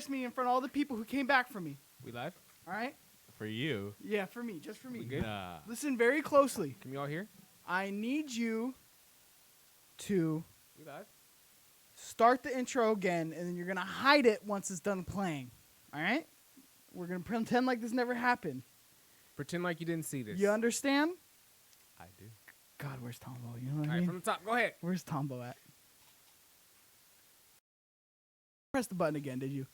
Me in front of all the people who came back for me. We live? All right? For you? Yeah, for me. Just for me. We good? Nah. Listen very closely. Can we all hear? I need you to We live? start the intro again, and then you're going to hide it once it's done playing. All right? We're going to pretend like this never happened. Pretend like you didn't see this. You understand? I do. God, where's Tambo? You know what All I right, mean? from the top. Go ahead. Where's Tambo at? Press the button again, did you?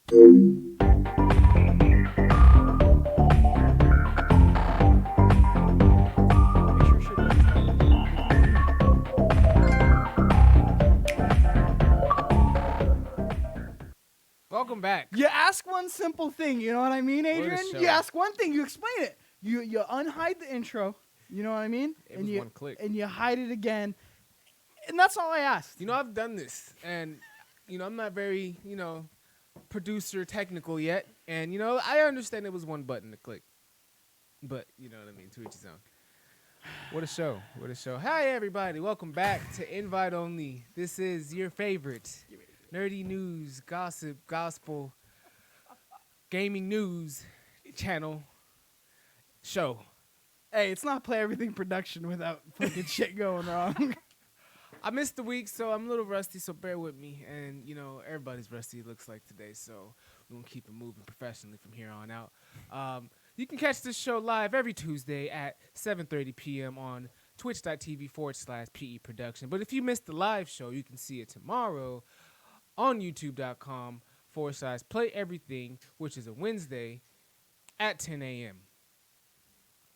Welcome back. You ask one simple thing, you know what I mean, Adrian? show. You ask one thing, you explain it. You unhide the intro, you know what I mean? It was one click. And you hide it again. And that's all I asked. You know, I've done this, and, I'm not very, producer technical yet. And, I understand it was one button to click. But, you know what I mean, to each his own. What a show. What a show. Hi, everybody. Welcome back to Invite Only. This is your favorite nerdy news, gossip, gospel, gaming news channel show. Hey, it's not Play Everything production without fucking shit going wrong. I missed the week, so I'm a little rusty, so bear with me. And, everybody's rusty, it looks like today, so we're going to keep it moving professionally from here on out. You can catch this show live every Tuesday at 7:30 p.m. on twitch.tv/PE production. But if you missed the live show, you can see it tomorrow on youtube.com/Play Everything, which is a Wednesday at 10 a.m.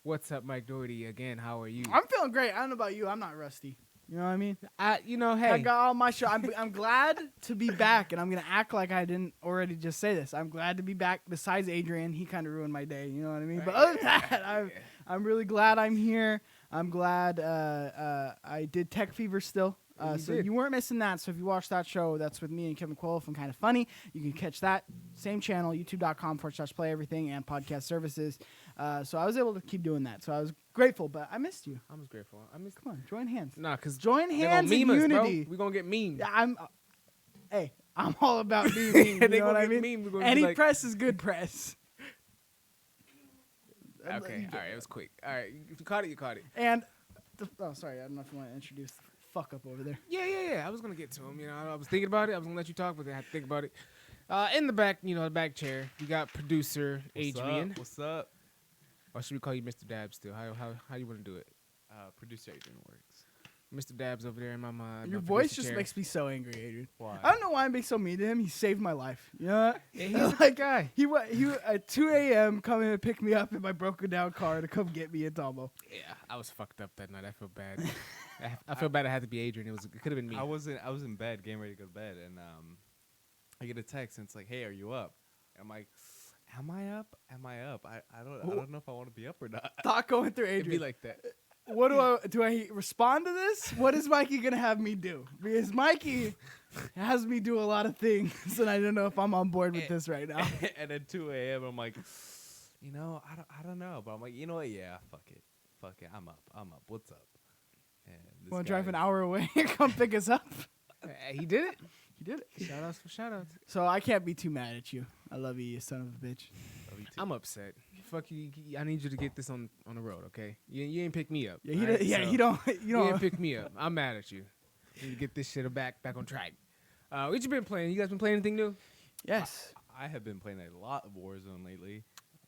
What's up, Mike Doherty? Again, how are you? I'm feeling great. I don't know about you. I'm not rusty. You know what I mean? Hey. I got all my show. I'm glad to be back, and I'm going to act like I didn't already just say this. I'm glad to be back. Besides Adrian, he kind of ruined my day. You know what I mean? But other than that, I'm really glad I'm here. I'm glad I did Tech Fever still. You weren't missing that. So if you watch that show, that's with me and Kevin Quillo from Kind of Funny. You can catch that same channel, youtube.com/Play Everything and podcast services. So I was able to keep doing that. So I was grateful, but I missed you. I was grateful. Come on, join hands. Nah, because join hands in unity. We're going to get memed. Yeah, I'm all about being memed. You know what I mean? Any press is good press. Okay, all right, it was quick. All right, if you caught it, you caught it. And, sorry, I don't know if you want to introduce the fuck up over there. Yeah. I was going to get to him. I was thinking about it. I was going to let you talk, but I had to think about it. In the back, the back chair, we got producer Adrian. What's up? Or should we call you Mr. Dabs still? How do you want to do it? Producer Adrian works. Mr. Dabs over there in my mind. Your voice just makes me so angry, Adrian. Why? I don't know why I'm being so mean to him. He saved my life. You know what? Yeah, he's a good guy. He at 2 a.m. coming to pick me up in my broken down car to come get me in Tambo. Yeah, I was fucked up that night. I feel bad. I feel bad. I had to be Adrian. It could have been me. I was in bed, getting ready to go to bed, and I get a text, and it's like, "Hey, are you up?" And I'm like, "Am I up? Am I up? I don't know if I want to be up or not." Thought going through Adrian. It'd be like that. What do I respond to this? What is Mikey gonna have me do? Because Mikey has me do a lot of things, and I don't know if I'm on board with this right now. And at 2 a.m., I'm like, I don't know, but I'm like, you know what? Yeah, fuck it, I'm up. What's up? And Want to drive an hour away and come pick us up? He did it. He did it. Shout outs for shout outs. So I can't be too mad at you. I love you son of a bitch. Love you too. I'm upset. Fuck you. I need you to get this on the road, okay? You ain't pick me up. Yeah, you don't. You ain't pick me up. I'm mad at you. You need to get this shit back on track. What you been playing? You guys been playing anything new? Yes. I have been playing a lot of Warzone lately.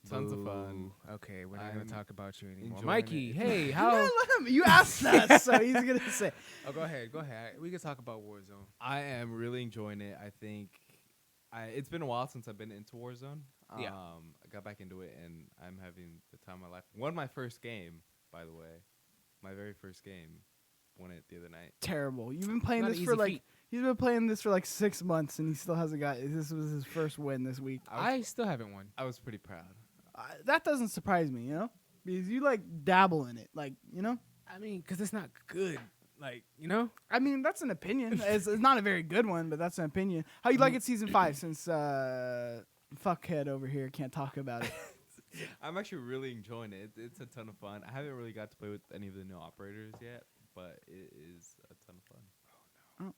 Tons of fun. Okay, we're not going to talk about you anymore. enjoying Mikey, it. hey, how? You asked us, so he's going to say. Oh, go ahead. We can talk about Warzone. I am really enjoying it. I think it's been a while since I've been into Warzone. Yeah. I got back into it, and I'm having the time of my life. Won my first game, by the way. My very first game. Won it the other night. Terrible. You've been playing Not this an for easy feat. He's been playing this for 6 months, and he still hasn't got. This was his first win this week. I still haven't won. I was pretty proud. That doesn't surprise me, because you dabble in it, I mean, because it's not good. I mean, that's an opinion. It's not a very good one, but that's an opinion. How you like it season 5 since fuckhead over here can't talk about it? I'm actually really enjoying it. It's a ton of fun. I haven't really got to play with any of the new operators yet, but it is a ton of fun.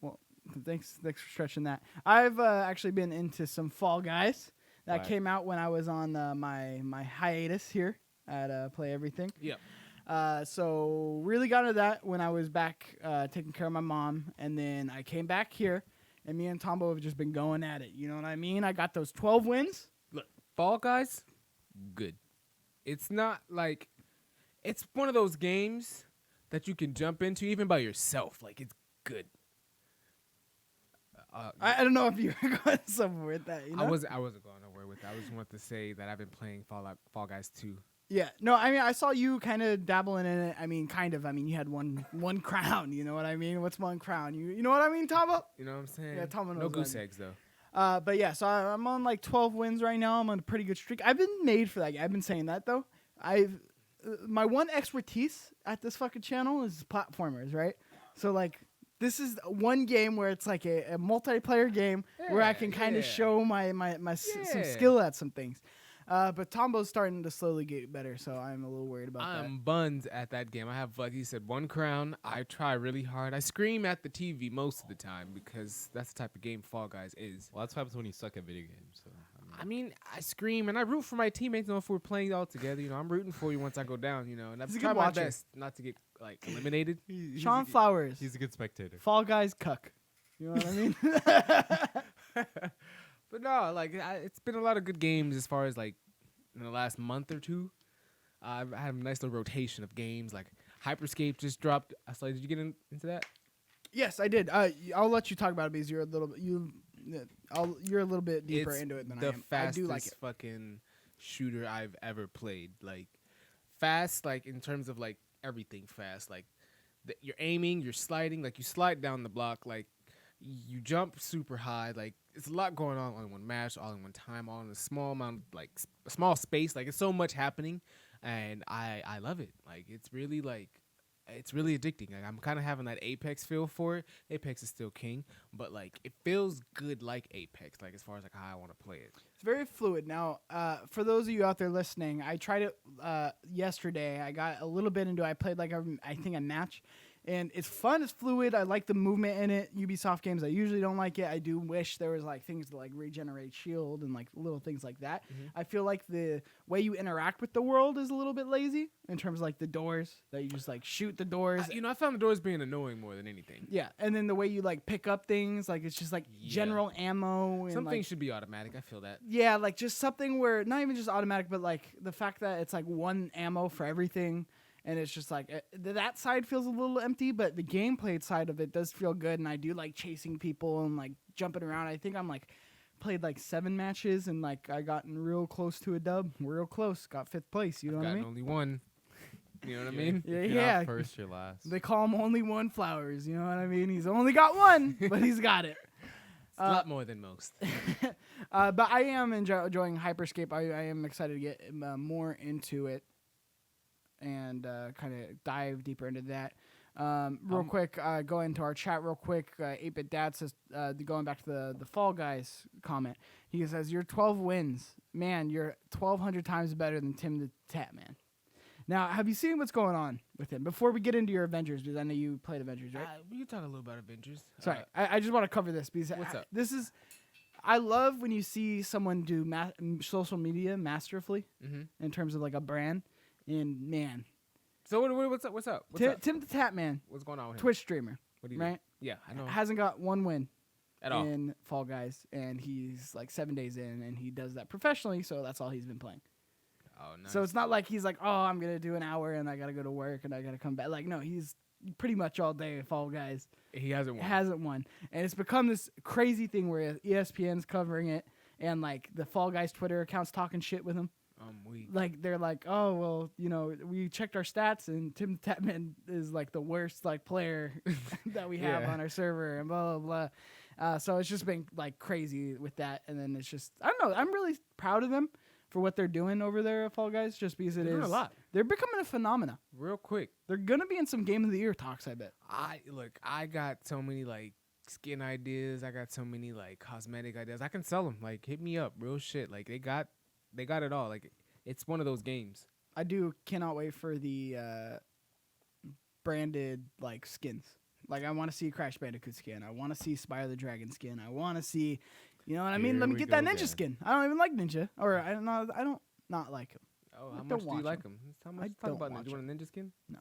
Well, Thanks for stretching that. I've actually been into some Fall Guys. That Right. came out when I was on my hiatus here at Play Everything. Yep. So really got into that when I was back taking care of my mom, and then I came back here, and me and Tambo have just been going at it. You know what I mean? I got those 12 wins. Look, Fall Guys, good. It's not like it's one of those games that you can jump into even by yourself. Like it's good. I don't know if you were going somewhere with that. You know? I wasn't going nowhere with that. I just wanted to say that I've been playing Fall Guys 2. Yeah. No, I mean, I saw you kind of dabbling in it. I mean, kind of. I mean, you had one crown. You know what I mean? What's one crown? You know what I mean, Tambo? You know what I'm saying? Yeah, Tambo knows no what I goose mean. eggs though. But yeah, so I'm on like 12 wins right now. I'm on a pretty good streak. I've been made for that. I've been saying that though. My one expertise at this fucking channel is platformers, right? So like, this is one game where it's like a multiplayer game where I can kind of show my some skill at some things. But Tombo's starting to slowly get better, so I'm a little worried about that. I'm buns at that game. I have, like you said, one crown. I try really hard. I scream at the TV most of the time because that's the type of game Fall Guys is. Well, that's what happens when you suck at video games. So I mean, I scream and I root for my teammates. You know, if we're playing all together, you know, I'm rooting for you once I go down. You know, and He's a I've good tried my watcher. best not to get like eliminated. Shawn Flowers, he's a good spectator. Fall Guys cuck. You know what I mean? But no, like it's been a lot of good games as far as like in the last month or two. I've had a nice little rotation of games. Like Hyperscape just dropped. So did you get into that? Yes, I did. I'll let you talk about it because you're a little bit deeper It's into it than I the am. I fastest do like it. fucking shooter I've ever played. Like fast, like in terms of like everything fast. Like you're aiming, you're sliding, like you slide down the block, like you jump super high. Like it's a lot going on in one match, all in one time, all in a small amount, like a small space. Like it's so much happening, and I love it. Like it's really addicting. Like I'm kind of having that Apex feel for it. Apex is still king, but like it feels good like Apex. Like as far as like how I want to play it. It's very fluid. Now, for those of you out there listening, I tried it yesterday. I got a little bit into it. I played like I think a match. And it's fun. It's fluid. I like the movement in it. Ubisoft games, I usually don't like it. I do wish there was like things to like regenerate shield and like little things like that. Mm-hmm. I feel like the way you interact with the world is a little bit lazy in terms of like the doors that you just like shoot the doors. I found the doors being annoying more than anything. Yeah, and then the way you like pick up things, like it's just like general ammo. And Some like, things should be automatic. I feel that. yeah, like just something where not even just automatic, but like the fact that it's like one ammo for everything. And it's just like that side feels a little empty, but the gameplay side of it does feel good. And I do like chasing people and like jumping around. I think I'm like played like 7 matches and like I gotten real close to a dub, real close. Got 5th place. You know what I mean? Only one. You know what I mean? Yeah, You're yeah. not first, you're last. They call him only one Flowers. You know what I mean? He's only got one, but he's got it. It's a lot more than most. But I am enjoying Hyperscape. I am excited to get more into it. And kind of dive deeper into that. Real quick, go into our chat real quick. 8-Bit Dad says, going back to the Fall Guys comment, he says, "You're 12 wins. Man, you're 1,200 times better than Tim the Tat Man." Now, have you seen what's going on with him? Before we get into your Avengers, because I know you played Avengers, right? We can talk a little about Avengers. Sorry, I just want to cover this because What's up? I love when you see someone do social media masterfully Mm-hmm. in terms of like a brand. And man, So what's up? What's up? What's up? Tim the Tat Man, What's going on with him? Twitch streamer, What do you do? right? Yeah, I know. Hasn't got one win At all. in Fall Guys, and he's like 7 days in, and he does that professionally, so that's all he's been playing. Oh, nice. So it's not like he's like, oh, I'm gonna do an hour and I gotta go to work and I gotta come back. Like, no, he's pretty much all day at Fall Guys. He hasn't won. Hasn't won, and it's become this crazy thing where ESPN's covering it, and like the Fall Guys Twitter accounts talking shit with him. Weak. Like they're like, oh well, you know, we checked our stats and Tim Tatman is like the worst like player that we have on our server and blah blah blah. So it's just been like crazy with that, and then it's just I don't know. I'm really proud of them for what they're doing over there at Fall Guys, just because They're doing a lot. They're becoming a phenomena. Real quick. They're gonna be in some Game of the Year talks, I bet. I got so many like skin ideas. I got so many like cosmetic ideas. I can sell them. Like hit me up, real shit. Like they got it all. Like it's one of those games. I cannot wait for the branded like skins. Like, I want to see a Crash Bandicoot skin. I want to see Spyro the Dragon skin. I want to see, you know what I mean? Let me get that ninja skin. I don't even like Ninja, or I don't know. I don't not like him. Oh, I how don't much do you watch like him. him? How much I talk don't about watch Ninja? You want a ninja skin? No.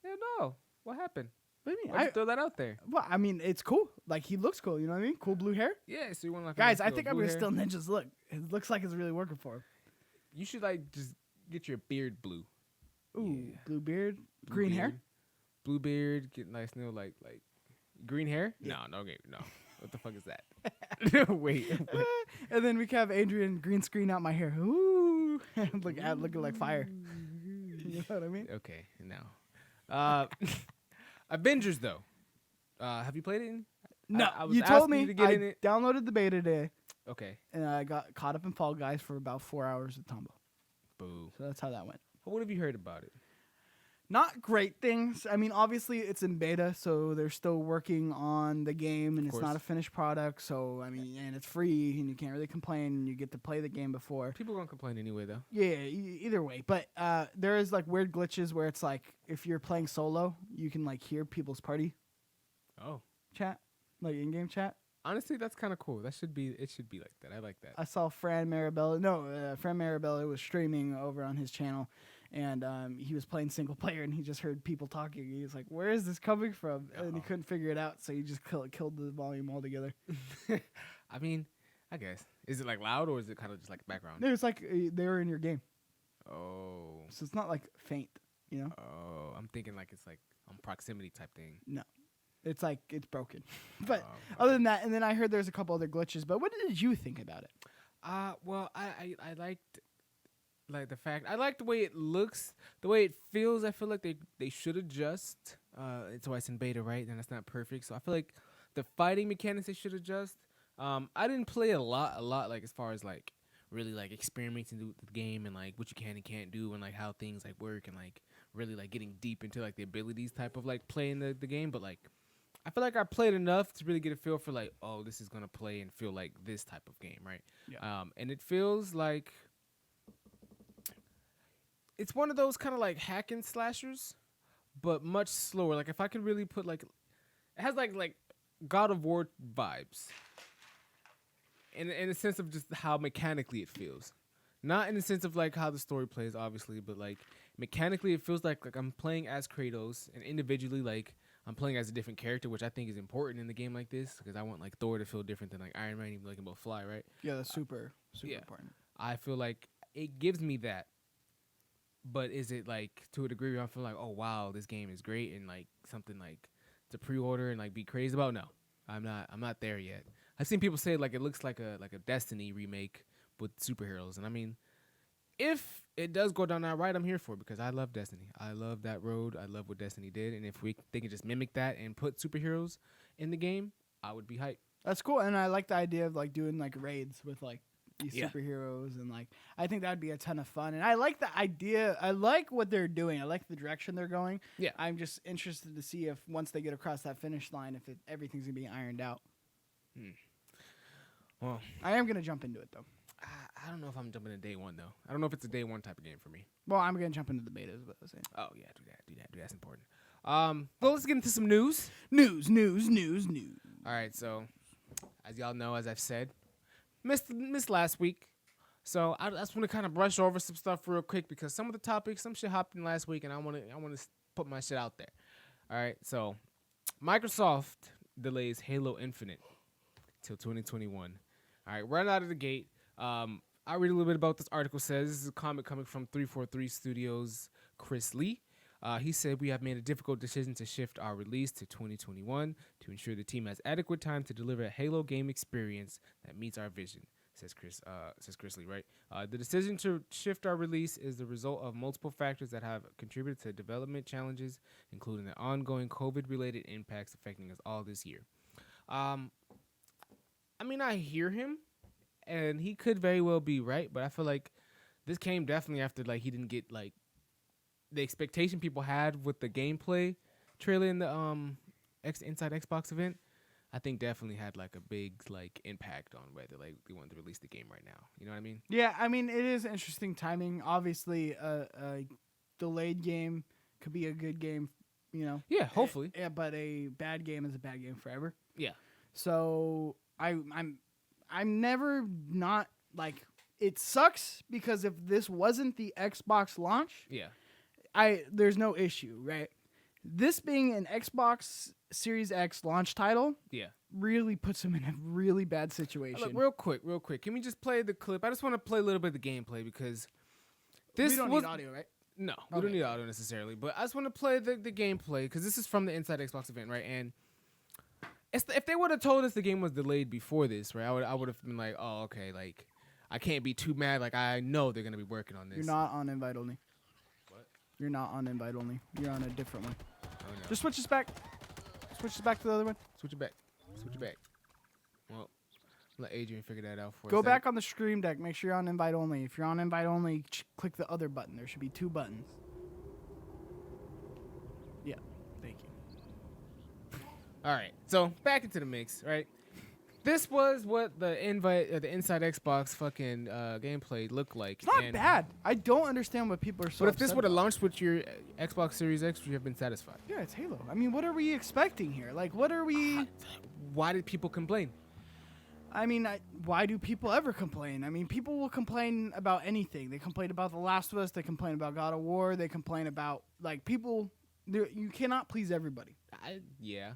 Yeah, no. What happened? What do you mean? Why'd you throw that out there? Well, I mean, it's cool. Like, he looks cool. You know what I mean? Cool blue hair. Yeah, so you want like a Guys, nice I think I'm blue gonna hair? steal Ninja's look. It looks like it's really working for him. You should like just get your beard blue. Ooh, Yeah. blue beard, Blue green hair. beard, blue beard, get nice new like green hair. Yeah. No, no. What the fuck is that? Wait. And then we can have Adrian green screen out my hair. Ooh, looking like fire. You know what I mean? Okay, now, Avengers though. Have you played it? No, I was you told asking me. you to get I in it. downloaded the beta today, Okay. and I got caught up in Fall Guys for about 4 hours with Tambo. Boo. So that's how that went. What have you heard about it? Not great things. I mean, obviously it's in beta, so they're still working on the game, and it's course. not a finished product. So I mean, and it's free, and you can't really complain. And you get to play the game before. People gonna complain anyway though. Yeah, either way. But there is like weird glitches where it's like if you're playing solo, you can like hear people's party Oh. chat, like in-game chat. Honestly, that's kind of cool. It should be like that. I like that. I saw Fran Marabella. No, Fran Marabella was streaming over on his channel, and he was playing single player, and he just heard people talking. He was like, "Where is this coming from?" And he Uh-oh. couldn't figure it out, so he just killed the volume altogether. I mean, I guess. Is it like loud or is it kind of just like background? It was like they were in your game, Oh. so it's not like faint. You know, Oh, I'm thinking like it's like proximity type thing. it's like it's broken. But Oh, other than that, and then I heard there's a couple other glitches. But what did you think about it? Well, I liked like the fact I like the way it looks, the way it feels. I feel like they should adjust. It's why it's in beta, right? And it's not perfect, so I feel like the fighting mechanics they should adjust. I didn't play a lot, like as far as like really like experimenting with the game and like what you can and can't do and like how things like work and like really like getting deep into like the abilities type of like playing the game. But like I feel like I played enough to really get a feel for like, oh, this is gonna play and feel like this type of game, right? Yeah. And it feels like it's one of those kind of like hack and slashers, but much slower. Like if I could really put like, it has like God of War vibes. In a sense of just how mechanically it feels, not in the sense of like how the story plays, obviously, but like mechanically it feels like I'm playing as Kratos, and individually like I'm playing as a different character, which I think is important in the game like this because I want like Thor to feel different than like Iron Man, even though they can both fly, right? Yeah, that's super yeah. important. I feel like it gives me that, but is it like to a degree where I feel like, oh wow, this game is great and like something like to pre-order and like be crazy about? No, I'm not there yet. I've seen people say like it looks like a Destiny remake with superheroes, and I mean, if it does go down that right, I'm here for it because I love Destiny. I love that road. I love what Destiny did, and if they can just mimic that and put superheroes in the game, I would be hyped. That's cool, and I like the idea of like doing like raids with like these Yeah. superheroes, and like I think that'd be a ton of fun. And I like the idea. I like what they're doing. I like the direction they're going. Yeah. I'm just interested to see if once they get across that finish line, if everything's gonna be ironed out. Well, I am gonna jump into it though. I don't know if I'm jumping to day one though. I don't know if it's a day one type of game for me. Well, I'm gonna jump into the beta. Is what I was saying. Oh yeah, do that. That's important. Well, let's get into some news. News. All right, so as y'all know, as I've said, missed last week. So I just want to kind of brush over some stuff real quick because some of the topics, some shit happened last week, and I want to put my shit out there. All right, so Microsoft delays Halo Infinite till 2021. All right, right out of the gate. I read a little bit about what this article says. This is a comment coming from 343 Studios' Chris Lee. He said, "We have made a difficult decision to shift our release to 2021 to ensure the team has adequate time to deliver a Halo game experience that meets our vision," says Chris Lee, right? The decision to shift our release is the result of multiple factors that have contributed to development challenges, including the ongoing COVID-related impacts affecting us all this year. I mean, I hear him, and he could very well be right, but I feel like this came definitely after like he didn't get like the expectation people had with the gameplay trailer in the Inside Xbox event. I think definitely had like a big like impact on whether like they wanted to release the game right now. You know what I mean? Yeah, I mean it is interesting timing. Obviously, a delayed game could be a good game You know. Yeah, hopefully. Yeah, but a bad game is a bad game forever. Yeah. So I'm never not like it sucks because if this wasn't the Xbox launch, Yeah. there's no issue, right? This being an Xbox Series X launch title Yeah. really puts them in a really bad situation. Look, real quick. Can we just play the clip? I just want to play a little bit of the gameplay because this we don't was need audio, right? no, we don't need audio necessarily. But I just want to play the gameplay because this is from the Inside Xbox event, right? And if they would have told us the game was delayed before this, right? I would have been like, oh, okay, like I can't be too mad. Like I know they're gonna be working on this. You're not on invite only. What? You're not on invite only. You're on a different one. Oh, no. Just switch this back. Switch this back to the other one. Switch it back. Switch it back. Well, let Adrian figure that out for us. Go back on the stream deck. Make sure you're on invite only. If you're on invite only, click the other button. There should be 2 buttons. Yeah. Thank you. All right. So back into the mix, right? This was what the Inside Xbox fucking gameplay looked like. It's not bad. I don't understand what people are so But if this upset would have about. launched with your Xbox Series X, would you have been satisfied? Yeah, it's Halo. I mean, what are we expecting here? Like, what are we... Why did people complain? I mean, why do people ever complain? I mean, people will complain about anything. They complain about The Last of Us. They complain about God of War. They complain about, like, people... You cannot please everybody. Yeah.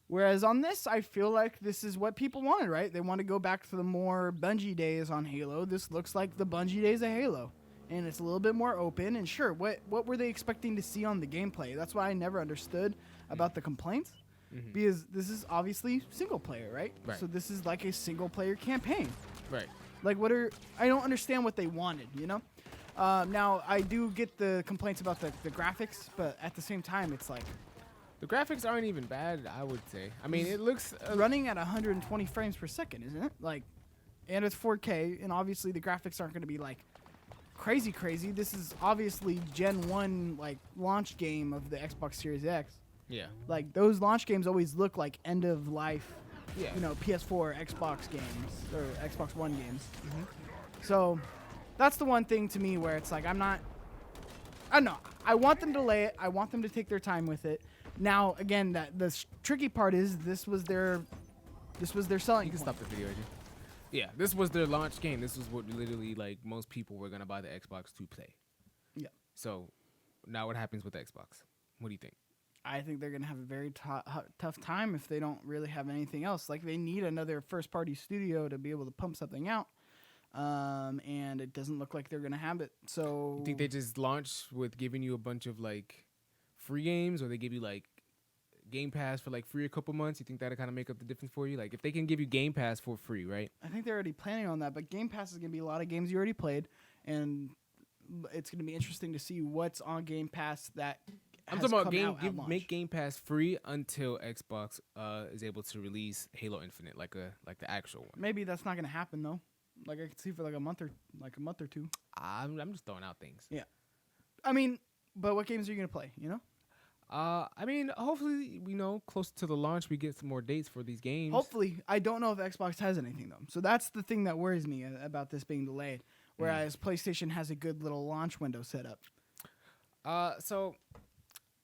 Whereas on this, I feel like this is what people wanted, right? They want to go back to the more Bungie days on Halo. This looks like the Bungie days of Halo. And it's a little bit more open. And sure, what were they expecting to see on the gameplay? That's why I never understood about the complaints. Mm-hmm. Because this is obviously single player, right? Right. So this is like a single player campaign. Right. Like, I don't understand what they wanted, you know? Now, I do get the complaints about the graphics, but at the same time, it's like... The graphics aren't even bad, I would say. I mean, it looks... running at 120 frames per second, isn't it? Like, and it's 4K, and obviously the graphics aren't going to be, like, crazy. This is obviously Gen 1, like, launch game of the Xbox Series X. Yeah. Like, those launch games always look like end-of-life, Yeah. you know, PS4, Xbox games, or Xbox One games. Mm-hmm. So... That's the one thing to me where it's like I don't know. I want them to delay it. I want them to take their time with it. Now, again, the tricky part is this was their selling You can point. stop the video, Adrian. Yeah, this was their launch game. This was what literally, like, most people were going to buy the Xbox to play. Yeah. So, now what happens with the Xbox? What do you think? I think they're going to have a very tough time if they don't really have anything else. Like, they need another first-party studio to be able to pump something out. And it doesn't look like they're gonna have it. So You think they just launch with giving you a bunch of like free games, or they give you like Game Pass for like free a couple months? You think that'll kind of make up the difference for you? Like if they can give you Game Pass for free, right? I think they're already planning on that. But Game Pass is gonna be a lot of games you already played, and it's gonna be interesting to see what's on Game Pass that. I'm talking about make Game Pass free until Xbox is able to release Halo Infinite, like the actual one. Maybe that's not gonna happen though. Like I could see for like a month or 2. I'm just throwing out things. Yeah, I mean, but what games are you gonna play? You know, I mean, hopefully, close to the launch, we get some more dates for these games. hopefully. I don't know if Xbox has anything though, so that's the thing that worries me about this being delayed. Whereas PlayStation has a good little launch window set up. So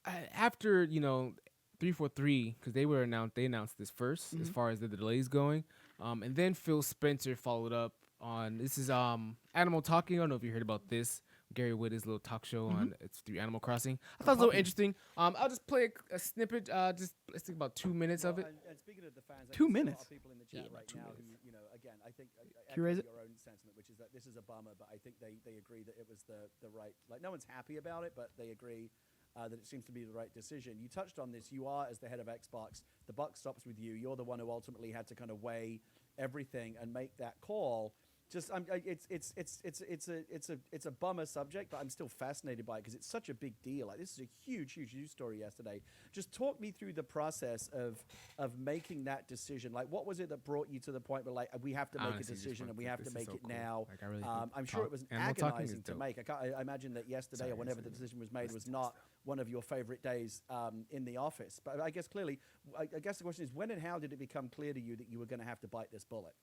after 343, because they announced this first as far as the delays going, and then Phil Spencer followed up on this is Animal Talking. I don't know if you heard about this. Gary Whitta's little talk show on it's through Animal Crossing. I thought it was a little interesting. I'll just play a snippet. Let's take about 2 minutes of it. And speaking of the fans, 2 minutes. A lot of people in the chat Yeah, right 2 now minutes. who, again, I think Can you raise echo it? your own sentiment, which is that this is a bummer, but I think they agree that it was the right. Like no one's happy about it, but they agree. That it seems to be the right decision. You touched on this. You are, as the head of Xbox, the buck stops with you. You're the one who ultimately had to kind of weigh everything and make that call. Just, it's a bummer subject, but I'm still fascinated by it because it's such a big deal. Like this is a huge news story yesterday. Just talk me through the process of making that decision. Like, what was it that brought you to the point where like we have to make a Honestly, this decision one- and we have this to is make so it cool. now? Like, I really I'm sure it was Animal Talking is agonizing to dope. make. I imagine that yesterday Sorry, or whenever yes, the it is. decision was made That's was the not one of your favorite days in the office. But I guess clearly, I guess the question is when and how did it become clear to you that you were going to have to bite this bullet?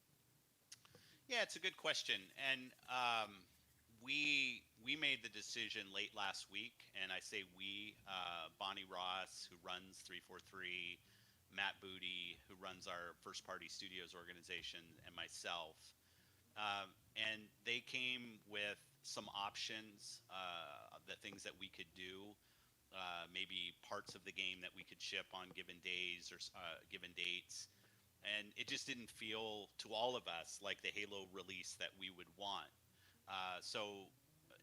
Yeah, it's a good question. And we made the decision late last week, and I say we, Bonnie Ross, who runs 343, Matt Booty, who runs our first party studios organization, and myself. And they came with some options, the things that we could do, maybe parts of the game that we could ship on given days or given dates. And it just didn't feel to all of us like the Halo release that we would want. So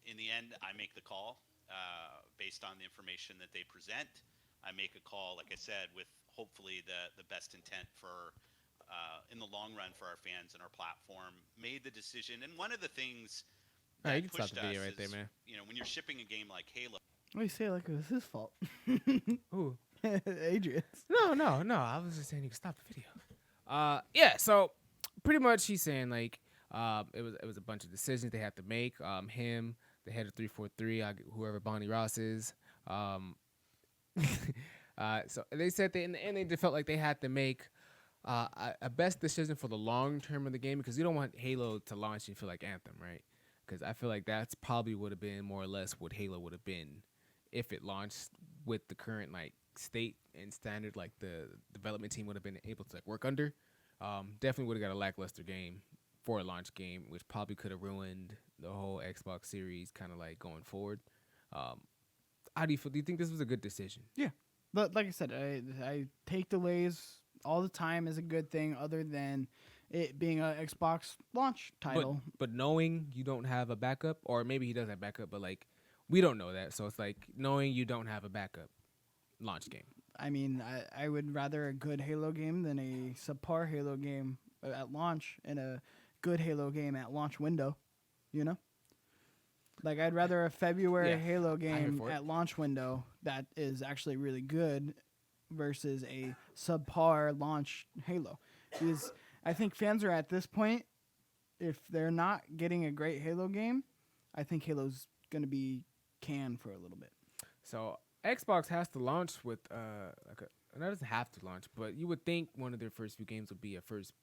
in the end, I make the call based on the information that they present. I make a call, like I said, with hopefully the best intent for in the long run for our fans and our platform. Made the decision, and one of the things that you can stop pushed the video us right there, is, man. when you're shipping a game like Halo. Why you say it like it was his fault? Ooh. Adrian. No. I was just saying you can stop the video. Yeah. So pretty much, he's saying like it was a bunch of decisions they had to make. Him, the head of 343, whoever Bonnie Ross is. So they said in the end they felt like they had to make a best decision for the long term of the game, because you don't want Halo to launch and feel like Anthem, right? Because I feel like that's probably would have been more or less what Halo would have been if it launched with the current like state and standard like the development team would have been able to like work under. Definitely would have got a lackluster game for a launch game, which probably could have ruined the whole Xbox series kind of like going forward. How do you feel? Do you think this was a good decision? Yeah, but like I said, I take delays all the time as a good thing, other than it being an Xbox launch title. But knowing you don't have a backup, or maybe he does have backup, but like we don't know that, so it's like knowing you don't have a backup launch game. I mean, I would rather a good Halo game than a subpar Halo game at launch and a good Halo game at launch window, you know? Like, I'd rather a February Halo game at launch window that is actually really good versus a subpar launch Halo. Because I think fans are at this point, if they're not getting a great Halo game, I think Halo's going to be canned for a little bit. So Xbox has to launch with it doesn't have to launch, but you would think one of their first few games would be a first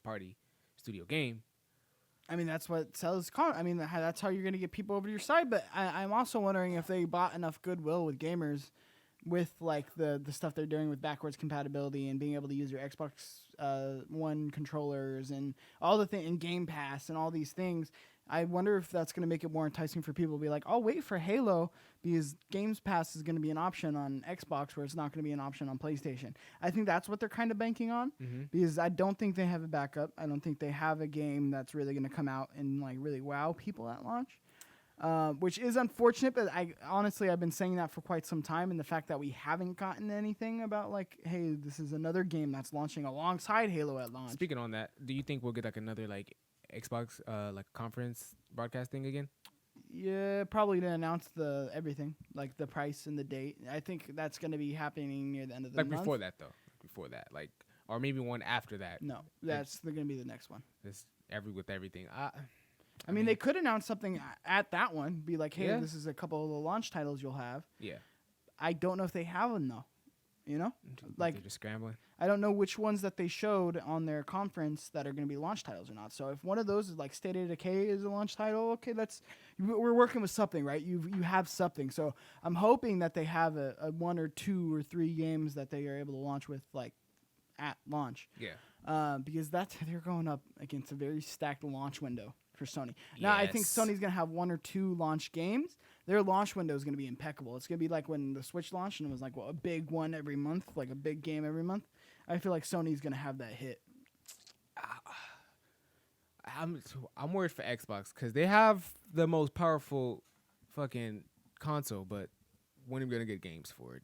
party studio game. I mean, that's what sells. That's how you're going to get people over to your side. But I'm also wondering if they bought enough goodwill with gamers, with like the stuff they're doing with backwards compatibility and being able to use your Xbox One controllers and all the thing in Game Pass and all these things. I wonder if that's going to make it more enticing for people to be like, I'll wait for Halo because Games Pass is going to be an option on Xbox where it's not going to be an option on PlayStation. I think that's what they're kind of banking on, because I don't think they have a backup. I don't think they have a game that's really going to come out and like really wow people at launch, which is unfortunate. But I've been saying that for quite some time, and the fact that we haven't gotten anything about like, hey, this is another game that's launching alongside Halo at launch. Speaking on that, do you think we'll get like another like Xbox like conference broadcasting again? Yeah, probably to announce everything, like the price and the date. I think that's going to be happening near the end of the month. Like before that, like, or maybe one after that. No, that's going to be the next one. This with everything. I mean, they could announce something at that one. Be like, hey, this is a couple of the launch titles you'll have. Yeah. I don't know if they have them though. You know, like they're just scrambling. I don't know which ones that they showed on their conference that are going to be launch titles or not. So if one of those is like State of Decay is a launch title, okay, we're working with something, right? You have something. So I'm hoping that they have a 1 or 2 or 3 games that they are able to launch with like at launch. Yeah. Because they're going up against a very stacked launch window for Sony. Now I think Sony's going to have 1 or 2 launch games. Their launch window is going to be impeccable. It's going to be like when the Switch launched and it was like a big one every month, like a big game every month. I feel like Sony's going to have that hit. I'm worried for Xbox because they have the most powerful fucking console, but when are we going to get games for it?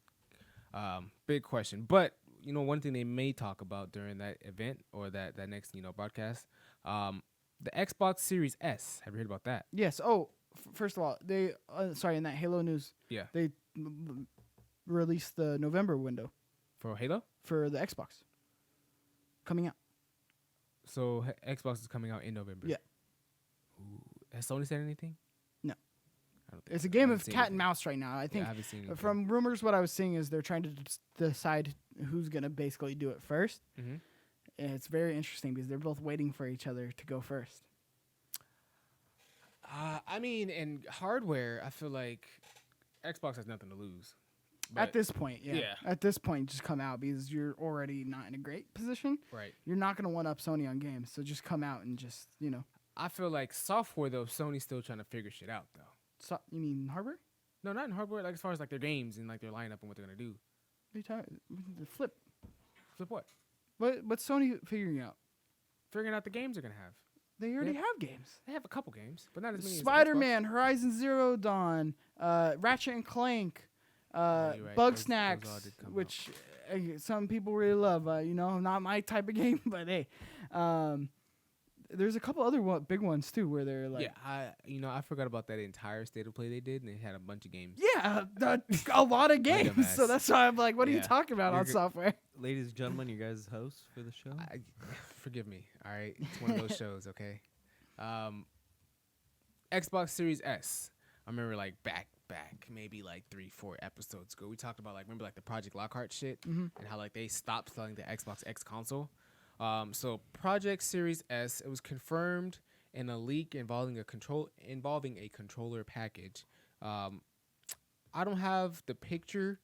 Big question. But, one thing they may talk about during that event or that next, broadcast, the Xbox Series S. Have you heard about that? Yes. Oh, first of all, they in that Halo news, they released the November window for Halo for the Xbox coming out. So Xbox is coming out in November. Yeah. Ooh. Has Sony said anything? No. I don't think It's a game of cat and mouse right now. I think I haven't seen anything. From rumors, what I was seeing is they're trying to decide who's gonna basically do it first. Mm-hmm. And it's very interesting because they're both waiting for each other to go first. I mean, in hardware, I feel like Xbox has nothing to lose. At this point, yeah. Yeah. At this point, just come out because you're already not in a great position. Right. You're not going to one up Sony on games, so just come out and just, I feel like software, though, Sony's still trying to figure shit out, though. So, you mean hardware? No, not in hardware. Like, as far as, like, their games and, like, their lineup and what they're going to do. What are you talking? The Flip. Flip what? What's Sony figuring out? Figuring out the games they're going to have. They already Yeah. have games. They have a couple games, but not as many Spider-Man, Horizon Zero Dawn, Ratchet and Clank, you're right. Bug Those all Snacks, did come out. which some people really love. Not my type of game, but hey, there's a couple other big ones too where they're like, I forgot about that entire State of Play they did, and they had a bunch of games. yeah, a lot of games. So mess. that's why I'm like, what are you Yeah. talking about on You're software? Ladies and gentlemen, your guys' host for the show. Forgive me, all right? It's one of those shows, okay? Xbox Series S. I remember, like, back, maybe, like, 3-4 episodes ago, we talked about, like, remember, like, the Project Lockhart shit? Mhm. And how, like, they stopped selling the Xbox X console. So Project Series S, it was confirmed in a leak involving a controller package. I don't have the picture.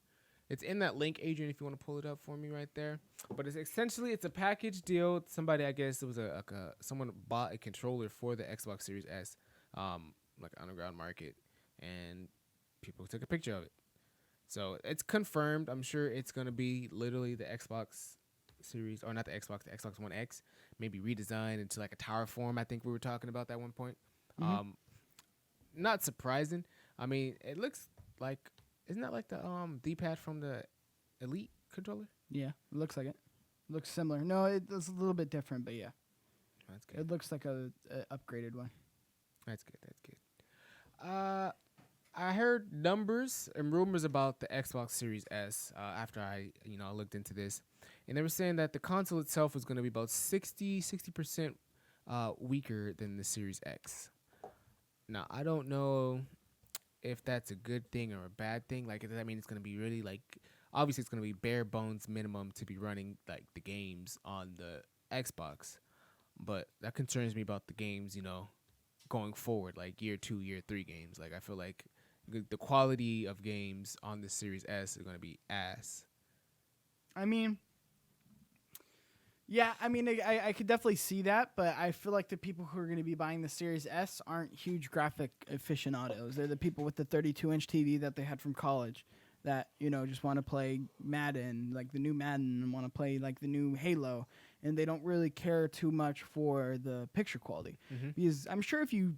It's in that link, Adrian, if you want to pull it up for me right there. But it's a package deal. Somebody, I guess it was someone bought a controller for the Xbox Series S, like underground market, and people took a picture of it. So it's confirmed. I'm sure it's gonna be literally the Xbox Series, or not the Xbox One X, maybe redesigned into like a tower form. I think we were talking about that one point. Mhm. Not surprising. I mean, it looks like, isn't that like the D-pad from the Elite controller? Yeah, it looks like it. Looks similar. No, it's a little bit different, but yeah, That's good. it looks like a upgraded one. That's good. I heard numbers and rumors about the Xbox Series S after I looked into this, and they were saying that the console itself was going to be about 60% weaker than the Series X. Now, I don't know if that's a good thing or a bad thing. Like, does that mean it's going to be really, like, obviously it's going to be bare bones minimum to be running, like, the games on the Xbox, but that concerns me about the games, going forward, like year 2, year 3 games. Like, I feel like the quality of games on the Series S is going to be ass. I mean, yeah, I could definitely see that, but I feel like the people who are going to be buying the Series S aren't huge graphic aficionados. They're the people with the 32-inch TV that they had from college that, just want to play Madden, like the new Madden, and want to play like the new Halo, and they don't really care too much for the picture quality. Mhm. Because I'm sure if you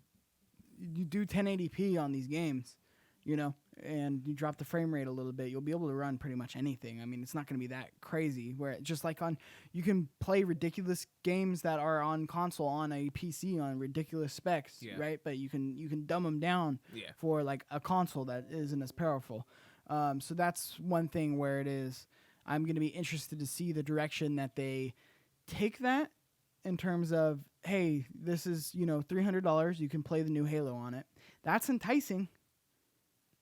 do 1080p on these games, and you drop the frame rate a little bit, you'll be able to run pretty much anything. I mean, it's not going to be that crazy. Where just like you can play ridiculous games that are on console on a PC on ridiculous specs, Yeah. right? But you can dumb them down Yeah. for like a console that isn't as powerful. So that's one thing where it is. I'm going to be interested to see the direction that they take that in terms of, hey, this is $300. You can play the new Halo on it. That's enticing.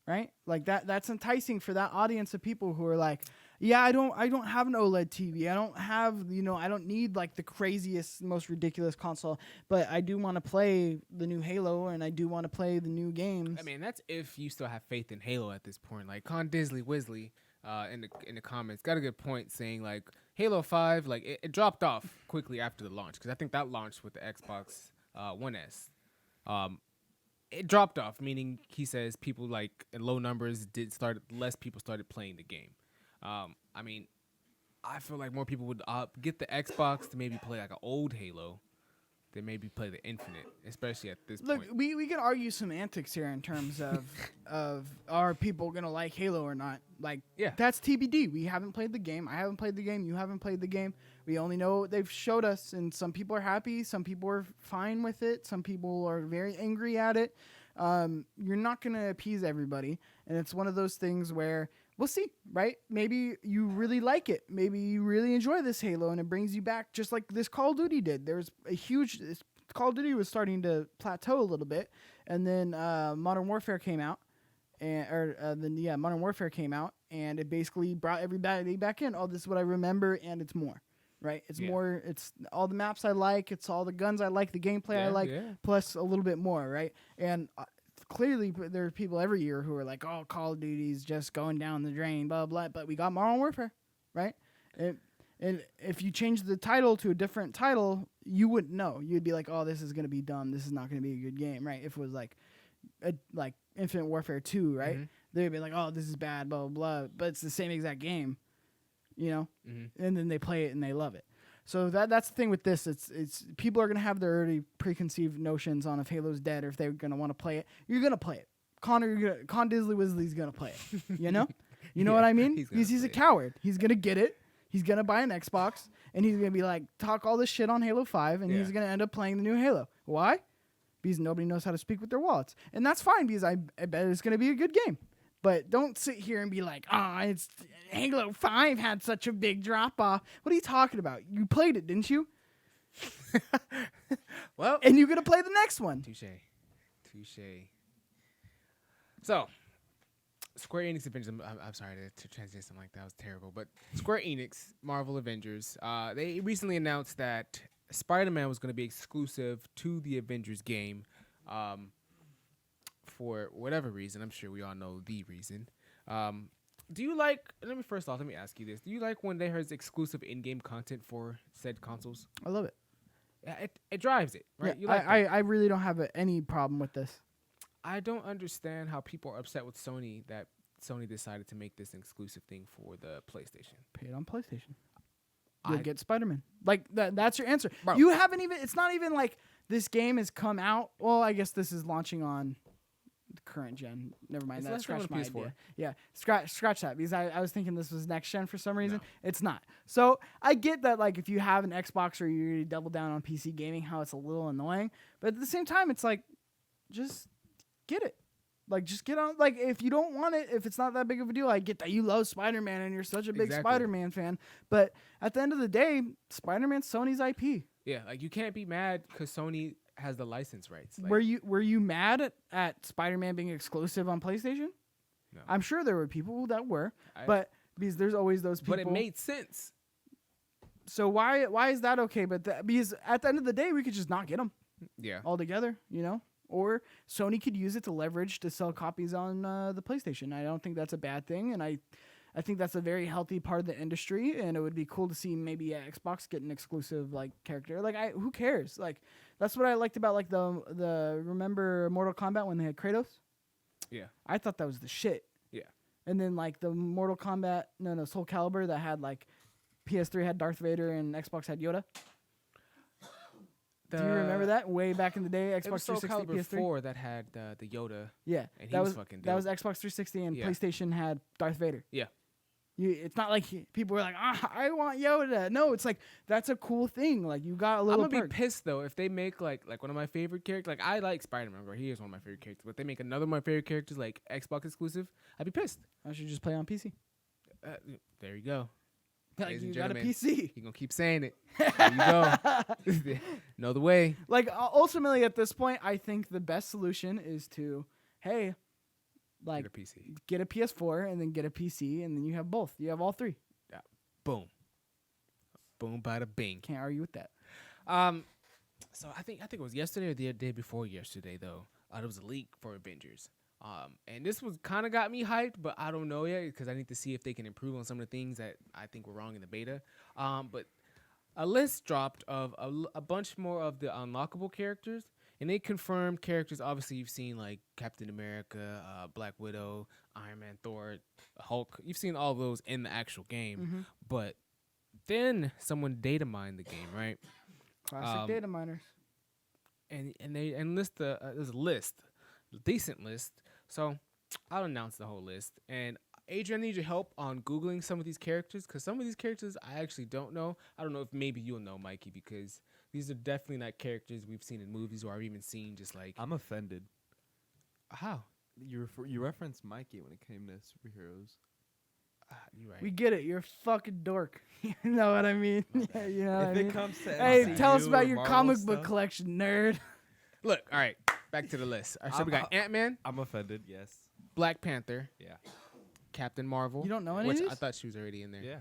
Right? Like that's enticing for that audience of people who are like, yeah, I don't have an OLED TV. I don't have, I don't need like the craziest, most ridiculous console, but I do want to play the new Halo and I do want to play the new games. I mean, that's if you still have faith in Halo at this point. Like, Con Disley Wisley in the comments got a good point saying, like, Halo 5, like, it dropped off quickly after the launch, because I think that launched with the Xbox One S. It dropped off, meaning he says people, like, in low numbers less people started playing the game. I mean, I feel like more people would get the Xbox to maybe play like an old Halo than maybe play the Infinite, especially at this Look, point. we can argue semantics here in terms of are people gonna like Halo or not? Like, Yeah. that's TBD. We haven't played the game. I haven't played the game. You haven't played the game. We only know what they've showed us, and some people are happy. Some people are fine with it. Some people are very angry at it. You're not gonna appease everybody, and it's one of those things where we'll see, right? Maybe you really like it. Maybe you really enjoy this Halo, and it brings you back, just like this Call of Duty did. There's a huge Call of Duty was starting to plateau a little bit, and then Modern Warfare came out, Modern Warfare came out, and it basically brought everybody back in. Oh, this is what I remember, and it's more, right? It's more. It's all the maps I like. It's all the guns I like. The gameplay I like, plus a little bit more, right? And clearly there are people every year who are like, oh, Call of Duty's just going down the drain, blah, blah. But we got Modern Warfare, right? And if you change the title to a different title, you wouldn't know. You'd be like, oh, this is going to be dumb. This is not going to be a good game, right? If it was like Infinite Warfare 2, right? Mm-hmm. They'd be like, oh, this is bad, blah, blah, blah. But it's the same exact game, you know? Mm-hmm. And then they play it and they love it. So that's the thing with this. It's people are going to have their already preconceived notions on if Halo's dead or if they're going to want to play it. You're going to play it. Con Dizzly Wizzly's going to play it, you know? You know what I mean? He's a coward. He's going to get it. He's going to buy an Xbox, and he's going to be like, talk all this shit on Halo 5, and he's going to end up playing the new Halo. Why? Because nobody knows how to speak with their wallets. And that's fine, because I bet it's going to be a good game. But don't sit here and be like, it's Halo 5 had such a big drop-off. What are you talking about? You played it, didn't you? Well. And you're going to play the next one. Touche. So, Square Enix Avengers. I'm sorry to translate something like that. Was terrible. But Square Enix, Marvel Avengers. They recently announced that Spider-Man was going to be exclusive to the Avengers game, for whatever reason. I'm sure we all know the reason. Do you like? Let me ask you this: do you like when there's exclusive in-game content for said consoles? I love it. It drives it, right? Yeah, You like I really don't have any problem with this. I don't understand how people are upset with Sony that Sony decided to make this exclusive thing for the PlayStation. Pay it on PlayStation. You'll I- get Spider-Man. Like that's your answer. Bro. You haven't even. It's not even like this game has come out. Well, I guess this is launching on the current gen. Never mind. It's That launching on scratched my PS4. idea. Yeah, scratch that because I was thinking this was next gen for some reason. No. It's not. So I get that like if you have an Xbox or you really double down on PC gaming, how it's a little annoying. But at the same time, it's like just get it. Like, just get on. Like, if you don't want it, if it's not that big of a deal, I get that you love Spider-Man and you're such a big Exactly. Spider-Man fan. But at the end of the day, Spider-Man's Sony's IP. Yeah, like you can't be mad because Sony has the license rights. Like, Were you mad at Spider-Man being exclusive on PlayStation? No. I'm sure there were people that were, but because there's always those people. But it made sense. So why is that okay? But because at the end of the day, we could just not get them Yeah. altogether, you know? Or Sony could use it to leverage to sell copies on the PlayStation. I don't think that's a bad thing, and I think that's a very healthy part of the industry. And it would be cool to see maybe Xbox get an exclusive like character. Like who cares? Like that's what I liked about like the remember Mortal Kombat when they had Kratos. Yeah. I thought that was the shit. Yeah. And then like the Mortal Kombat, Soul Calibur that had like PS3 had Darth Vader and Xbox had Yoda. Do you remember that way back in the day? It was Xbox Soul 360, Calibur PS3. 4 that had the Yoda. Yeah, And that he was fucking that was dope. Xbox 360 and Yeah. PlayStation had Darth Vader. Yeah. It's not like people were like, I want Yoda. No, it's like that's a cool thing. Like you got a little. I'm gonna perk. be pissed though if they make like one of my favorite characters. Like I like Spider-Man, bro. He is one of my favorite characters. But if they make another of my favorite characters like Xbox exclusive, I'd be pissed. I should just play on PC. There you go. Like Ladies you and got a gentlemen. PC. He gonna keep saying it. There you go. Know the way. Like ultimately at this point, I think the best solution is to, hey, like Get a PC. get a PS4 and then get a PC and then you have both. You have all three. Boom. Boom, bada bing. Can't argue with that. So I think it was yesterday or the day before yesterday though. There was a leak for Avengers. And this was kind of got me hyped, but I don't know yet because I need to see if they can improve on some of the things that I think were wrong in the beta. But a list dropped of a bunch more of the unlockable characters, and they confirmed characters. Obviously, you've seen like Captain America, Black Widow, Iron Man, Thor, Hulk. You've seen all those in the actual game, but then someone data mined the game, right? Classic data miners. And they list there's a list, a decent list. So I'll announce the whole list. And Adrian, I need your help on Googling some of these characters because some of these characters I actually don't know. I don't know if maybe you'll know, Mikey, because these are definitely not characters we've seen in movies or I've even seen just like. I'm offended. How? You referenced Mikey when it came to superheroes. You're right. We get it. You're a fucking dork. You know what I mean? Yeah, you know what I If mean? it comes to Hey, tell us MCU about or your Marvel comic book stuff, collection, nerd. Look, all right, back to the list. All right, so we got Ant-Man, I'm offended. Yes. Black Panther, Yeah. Captain Marvel. You don't know any of which I these? thought she was already in there. Yeah.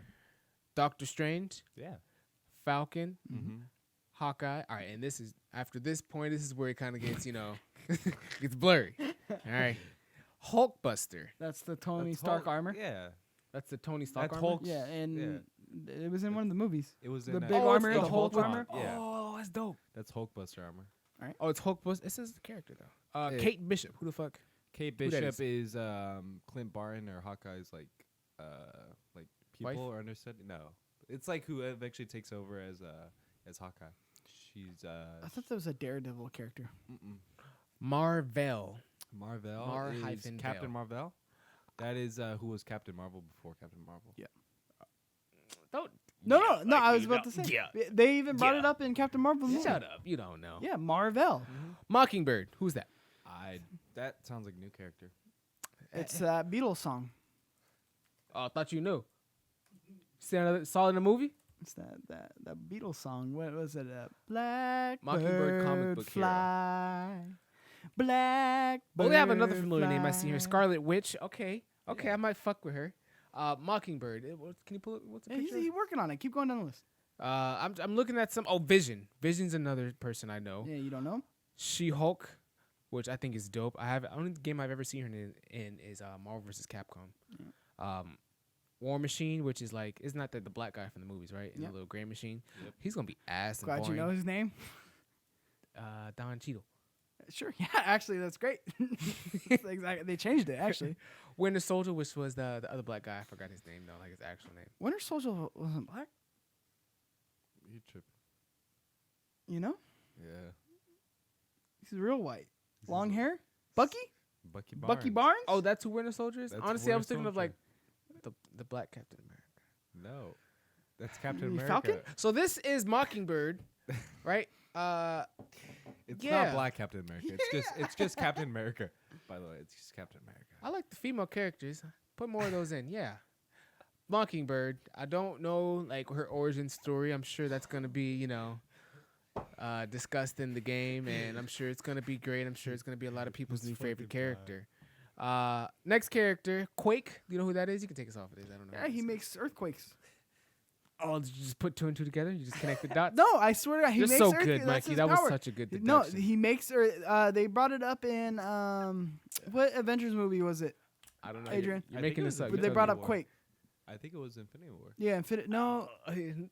Doctor Strange, Yeah. Falcon, Mm-hmm. Hawkeye. All right, and this is after this point. This is where it kind of gets, gets blurry. All All right. Hulkbuster. That's the Tony That's Stark Hulk- armor. Yeah. That's the Tony Stark That's armor. Hulk's. Yeah, and it was in one of the movies. It was The in big that- armor, it's the Hulk armor. Yeah. Oh, that's dope. That's Hulkbuster armor. Oh, it's Hulkbuster. This is the character though. Yeah. Kate Bishop. Who the fuck? Kate Who that Bishop is Clint Barton or Hawkeye's like Wife? people or understudy. No, it's like who eventually takes over as Hawkeye. She's I thought that was a Daredevil character. Marvel. Marvel Mar is hyphen Captain Vel. Marvel. That is who was Captain Marvel before Captain Marvel. Yeah. Don't. No, Yeah, no, like I was you about know- to say. Yeah. They even brought Yeah. it up in Captain Marvel. movie. Shut up. You don't know. Yeah, Marvel. Mockingbird. Who's that? That sounds like a new character. It's that Beatles song. Oh, I thought you knew. Saw it in the movie? It's that Beatles song. What was it? Blackbird Mockingbird comic book hero. fly. Blackbird. Oh, they have another familiar name I see here. fly. Scarlet Witch. Okay. I might fuck with her. Mockingbird. Can you pull it? What's the Yeah, picture? he's working on it. Keep going down the list. I'm looking at some. Oh, Vision. Vision's another person I know. Yeah, you don't know? She-Hulk, which I think is dope. Only game I've ever seen her in is Marvel vs. Capcom. War Machine, which is like, isn't that the black guy from the movies, right? In Yep. the little gray machine. Yep. He's gonna be ass and Glad boring. you know his name. Don Cheadle. Sure. Yeah, actually, that's great. That's exactly. They changed it, actually. Winter Soldier, which was the other black guy. I forgot his name though, like his actual name. Winter Soldier wasn't black, You tripping? you know? Yeah. He's real white. Long hair? Bucky? Bucky Barnes. Bucky Barnes? Oh, that's who Winter Soldier is. That's Honestly, I Winter was thinking of Soldier. like the black Captain America. No, that's Captain You America. Falcon? So this is Mockingbird, right? It's Yeah. not Black Captain America. It's just Captain America. By the way, it's just Captain America. I like the female characters. Put more of those in. Yeah. Mockingbird. I don't know like her origin story. I'm sure that's gonna be, discussed in the game, and I'm sure it's gonna be great. I'm sure it's gonna be a lot of people's new favorite character. Next character, Quake. Do you know who that is? You can take us off of this. I don't know. Yeah, he makes earthquakes. Oh, did you just put two and two together? You just connect the dots? No, I swear to God, he You're makes so earthquakes. good, That's Mikey. his That was power. such a good No, deduction. he makes. They brought it up in what Avengers movie was it? I don't know. Adrian. You're I think making it this was up. But You're they telling brought me up more. Quake. I think it was Infinity War. Yeah, Infinite. No.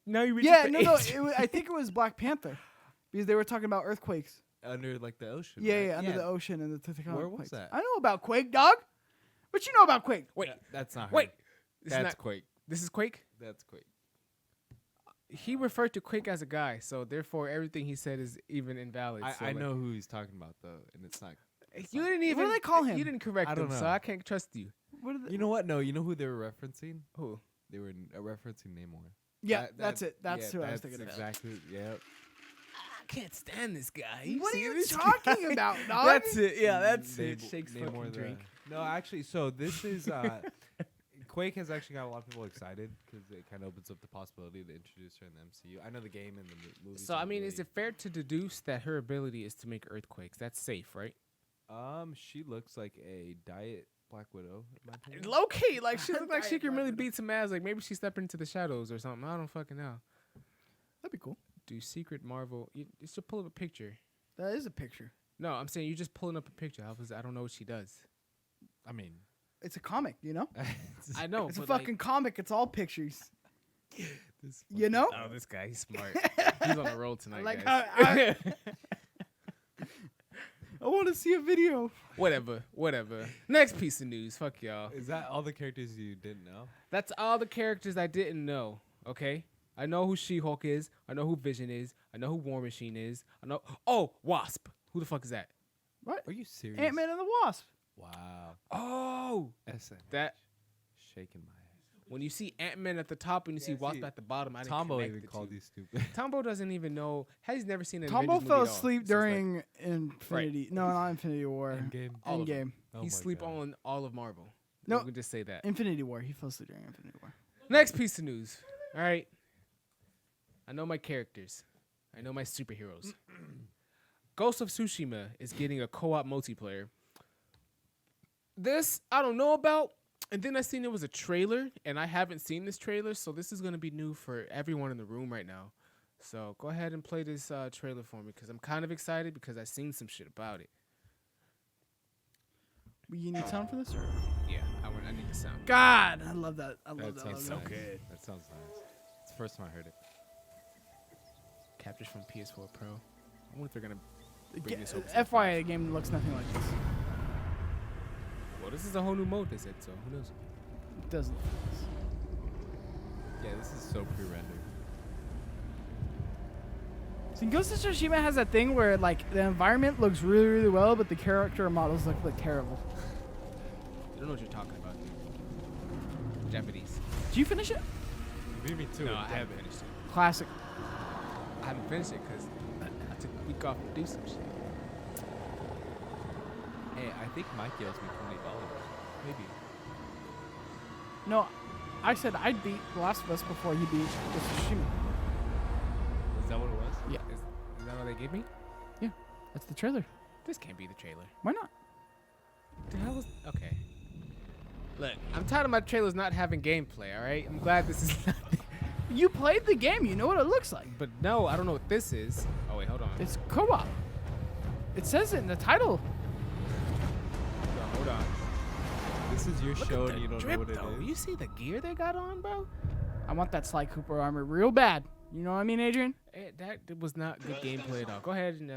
Now you reaching Yeah, for no. age. I think it was Black Panther, because they were talking about earthquakes. Under like the ocean. Yeah, right? yeah, under the ocean and the tectonic Where was plates. that? I know about Quake, dog. What you know about Quake? Wait, That's not. wait. Her. This is That's not- Quake. This is Quake. That's Quake. He referred to Quake as a guy, so therefore everything he said is even invalid. So, I like, know who he's talking about though, and it's not. You didn't even. do they call him? You didn't correct I him, don't so know. I can't trust you. What are the, You know what? No, you know who they were referencing? Who? They were referencing Namor. yeah, that's it. That's yeah, who I was that's thinking of. exactly. Yep. I can't stand this guy. What are see you this? talking about, dog? That's it. Yeah, that's Name- it. Shakes Namor fucking the- drink. No, actually, so this is Quake has actually got a lot of people excited because it kind of opens up the possibility to introduce her in the MCU. I know the game and the movie. So I mean, is it fair to deduce that her ability is to make earthquakes? That's safe, right? She looks like a diet Black Widow. in my opinion. Low key, like she looked like she Diet can really Black beat some ass. Like maybe she stepped into the shadows or something. I don't fucking know. That'd be cool. Do secret Marvel? You should pull up a picture. That is a picture. No, I'm saying you're just pulling up a picture. I don't know what she does. I mean, It's a comic, you know. I know. It's a but, like- fucking comic. It's all pictures. this You know. Oh, this guy, he's smart. He's on the roll tonight, Like guys. I want to see a video. Whatever. Next piece of news. Fuck y'all. is that all the characters you didn't know? That's all the characters I didn't know. Okay, I know who She-Hulk is. I know who Vision is. I know who War Machine is. I know. Oh, Wasp. Who the fuck is that? What? Are you serious? Ant-Man and the Wasp. Wow. Oh, SN. that. Shaking my head. When you see Ant-Man at the top and you see Yeah, Wasp see, at the bottom, I didn't Tambo connect even the called two. you stupid. Tombo doesn't even know. He's never seen an Tombo Avengers fell movie at all. asleep So it's like, during Infinity. No, not Infinity War. Endgame. all of Endgame. Oh he my sleep God. on all of Marvel. No. we can just say that. Infinity War. He fell asleep during Infinity War. Next piece of news. All right. I know my characters. I know my superheroes. Ghost of Tsushima is getting a co-op multiplayer. This I don't know about. And then I seen there was a trailer, and I haven't seen this trailer, so this is gonna be new for everyone in the room right now. So go ahead and play this trailer for me, because I'm kind of excited because I seen some shit about it. You need sound for this? Or? Yeah, I need the sound. God, I love that. I love That that. sounds I love nice. that. That sounds nice. It's the first time I heard it. Captures from PS4 Pro. I wonder if they're gonna bring this over. to the FYI, the game looks nothing like this. Well, this is a whole new mode. They said so. Who knows? It doesn't look like this. Yeah, this is so pre-rendered. See, Ghost of Tsushima has that thing where like the environment looks really, really well, but the character models look like terrible. You don't know what you're talking about, dude. Japanese. Did you finish it? You beat me to No, it. I damn haven't it. finished it. Classic. I haven't finished it because I took a week off to do some shit. Hey, I think Mikey owes me $20. Maybe. No, I said I'd beat The Last of Us before you beat Ghost of Tsushima. Is that what it was? Yeah, Is that what they gave me? that's the trailer. This can't be the trailer. Why not? The hell was okay? Look, I'm tired of my trailers not having gameplay. All right, I'm glad this is. Not You played the game. You know what it looks like. but no, I don't know what this is. Oh wait, hold on. It's co-op. It says it in the title. Hold on. This is your Look show at and the you don't drip, know what it though. is. You see the gear they got on, bro? I want that Sly Cooper armor real bad. You know what I mean, Adrian? That was not good gameplay at all. Go ahead and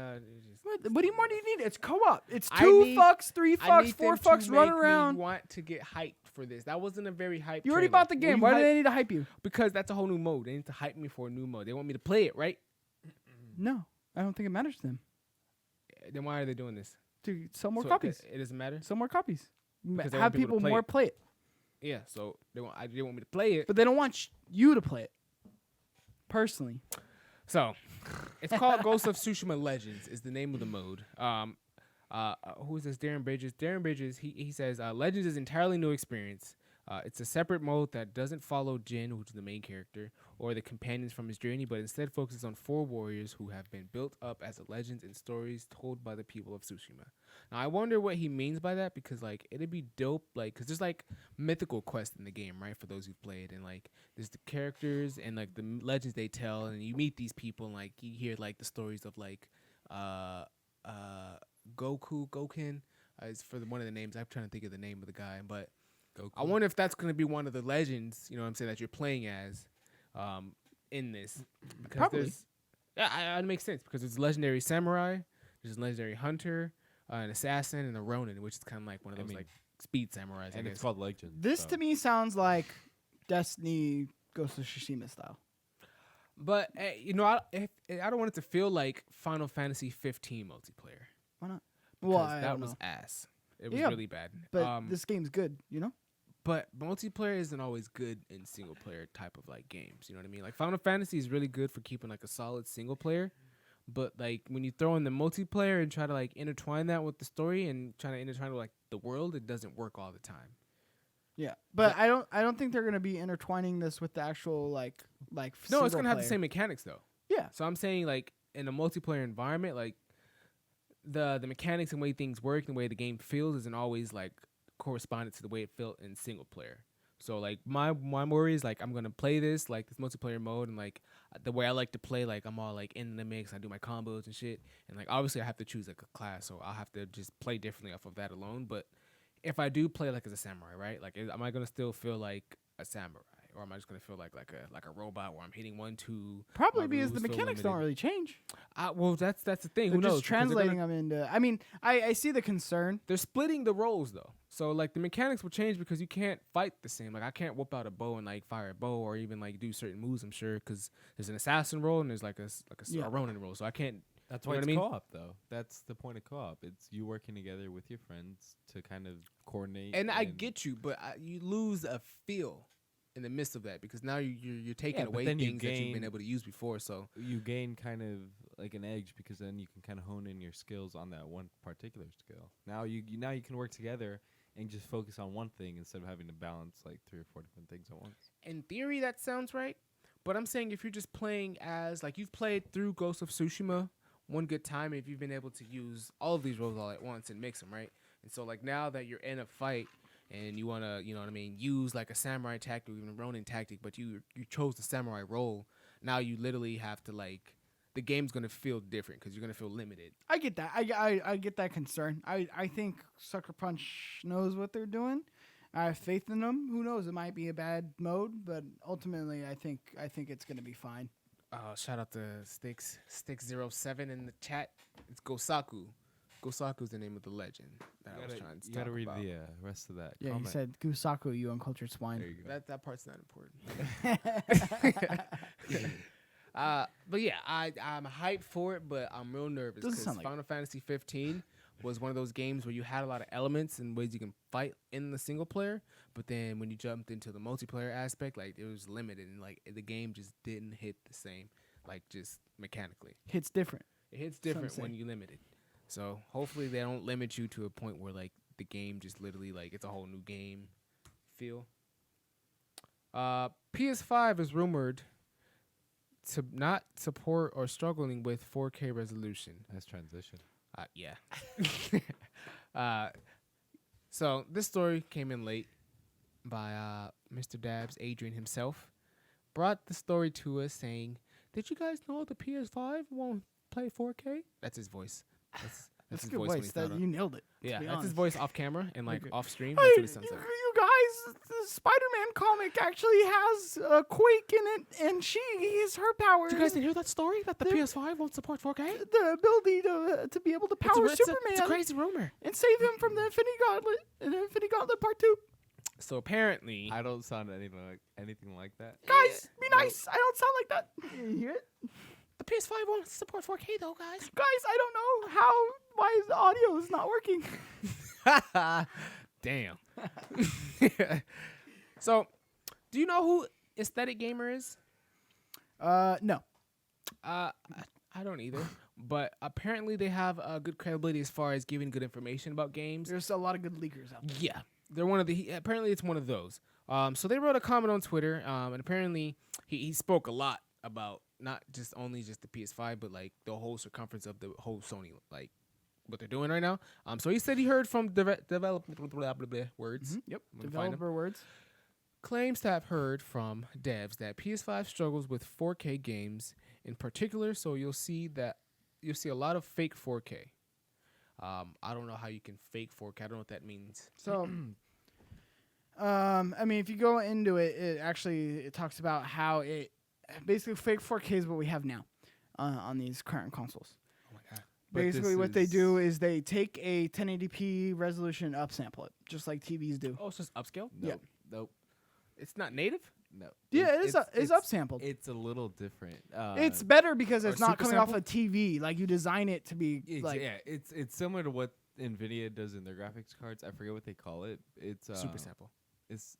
just. What more do you need? It's co-op. It's I two need- fucks, three I fucks, need four them fucks to running make me around. want to get hyped for this. That wasn't a very hype. You already trailer. bought the Were game. you Why do hyped? they need to hype you? Because that's a whole new mode. They need to hype me for a new mode. They want me to play it, right? No, I don't think it matters to them. Then why are they doing this? To sell more So copies. It doesn't matter. Sell more copies. Because they Have want people to people play more it. play it. Yeah. So they want me to play it. But they don't want you to play it. Personally. So, it's called Ghost of Tsushima Legends is the name of the mode. Who is this? Darren Bridges. Darren Bridges, he says, Legends is entirely new experience. It's a separate mode that doesn't follow Jin, which is the main character, or the companions from his journey, but instead focuses on 4 warriors who have been built up as legends and stories told by the people of Tsushima. Now, I wonder what he means by that, because, like, it'd be dope, like, because there's, like, mythical quests in the game, right, for those who've played, and, like, there's the characters and, like, the legends they tell, and you meet these people, and, like, you hear, like, the stories of, like, Gokin, is for one of the names. I'm trying to think of the name of the guy, but I wonder if that's going to be one of the legends, you know what I'm saying, that you're playing as in this. Because Probably. It makes sense, because there's legendary samurai, there's a legendary hunter, an assassin, and a ronin, which is kind of like one of those, like, speed samurais, And I it's guess. called Legend. This so. to me sounds like Destiny Ghost of Tsushima style. But, you know, I don't want it to feel like Final Fantasy 15 multiplayer. Why not? Because Well, I that don't was know. ass. It was Yeah, really bad. But this game's good, you know? But multiplayer isn't always good in single player type of like games. You know what I mean? Like Final Fantasy is really good for keeping like a solid single player. But like when you throw in the multiplayer and try to like intertwine that with the story and try to intertwine with like the world, it doesn't work all the time. Yeah. But I don't think they're gonna be intertwining this with the actual like No, it's single gonna have the player. same mechanics though. Yeah. So I'm saying like in a multiplayer environment, like the mechanics and way things work and the way the game feels isn't always like correspondent to the way it felt in single player. So like my worry is like I'm gonna play this like this multiplayer mode and like the way I like to play, like I'm all like in the mix, I do my combos and shit, and like obviously I have to choose like a class, so I'll have to just play differently off of that alone. But if I do play like as a samurai, right? Like am I gonna still feel like a samurai, or am I just gonna feel like a robot where I'm hitting 1, 2? Probably my because the rules feel mechanics don't limited? really change. Well, that's the thing. They're Who knows? just Because they're gonna- translating them into. I mean, I see the concern. They're splitting the roles though, so like the mechanics will change because you can't fight the same. Like I can't whip out a bow and like fire a bow or even like do certain moves. I'm sure because there's an assassin role and there's like a Yeah. Ronin role, so I can't. That's You why know it's what I mean? co-op, though. That's the point of co-op. It's you working together with your friends to kind of coordinate. And I get you, but you lose a feel in the midst of that because now you're taking Yeah, but away then you things that you've been gain- able to use before. So you gain kind of like an edge because then you can kind of hone in your skills on that one particular skill. Now you can work together and just focus on one thing instead of having to balance like 3 or 4 different things at once. in theory, that sounds right. But I'm saying if you're just playing as like you've played through Ghost of Tsushima one good time, if you've been able to use all of these roles all at once and mix them, right? And so like now that you're in a fight and you want to, you know what I mean, use like a samurai tactic or even a Ronin tactic, but you chose the samurai role, now you literally have to like the game's gonna feel different because you're gonna feel limited. I get that. I get that concern. I think Sucker Punch knows what they're doing. I have faith in them. Who knows? It might be a bad mode, but ultimately, I think it's gonna be fine. Shout out to Sticks07 in the chat. It's Gosaku. Gosaku's the name of the legend that I was trying to You talk gotta read about. the rest of that. Yeah, comment. he said, "Gusaku, you uncultured swine." There you go. That part's not important. But yeah, I'm hyped for it, but I'm real nervous Doesn't because sound like Final Fantasy 15 was one of those games where you had a lot of elements and ways you can fight in the single player, but then when you jumped into the multiplayer aspect, like it was limited and like the game just didn't hit the same, like just mechanically. Hits different. It hits Some different say. when you limit it. So hopefully they don't limit you to a point where like the game just literally like it's a whole new game feel. PS5 is rumored to not support or struggling with 4K resolution. Nice transition. Yeah. So this story came in late by Mr. Dabs, Adrian himself. Brought the story to us saying, "Did you guys know the PS5 won't play 4K?" That's his voice. That's a his good voice when voice. he's That not you nailed it. Yeah, be that's his honest. voice off camera and like Okay. off stream. Hey, That's what you it sounds like. guys, the Spider-Man comic actually has a Quake in it, and she is her power. You guys didn't hear that story that the There- PS5 won't support 4K? the ability to be able to power Superman It's a crazy rumor. and save him from the Infinity Gauntlet in Infinity Gauntlet Part 2. So apparently, I don't sound anything like that. Guys, be nice. I don't sound like that. You hear it? the PS5 won't support 4K though, guys. Guys, I don't know why the audio is not working. Damn. So, do you know who Aesthetic Gamer is? No. I don't either. But apparently they have good credibility as far as giving good information about games. There's a lot of good leakers out there. Yeah, they're one of the. Apparently, it's one of those. So they wrote a comment on Twitter, and apparently he spoke a lot about not just the PS5, but like the whole circumference of the whole Sony, like what they're doing right now. So he said he heard from developer words. Yep. I'm gonna find 'em. Developer words. Claims to have heard from devs that PS5 struggles with 4K games in particular. So you'll see a lot of fake 4K. I don't know how you can fake 4K. I don't know what that means. So, I mean, if you go into it, it talks about how it basically fake 4K is what we have now on these current consoles. Oh my god. But Basically, this what they is- do is they take a 1080p resolution, upsample it, just like TVs do. Oh, it's just upscale? Yeah. Nope. It's not native? No. Yeah, it's upsampled. It's a little different. It's better because or it's not super coming off sample? a TV. Like you design it to be like. yeah, it's similar to what Nvidia does in their graphics cards. I forget what they call it. It's Super sample. It's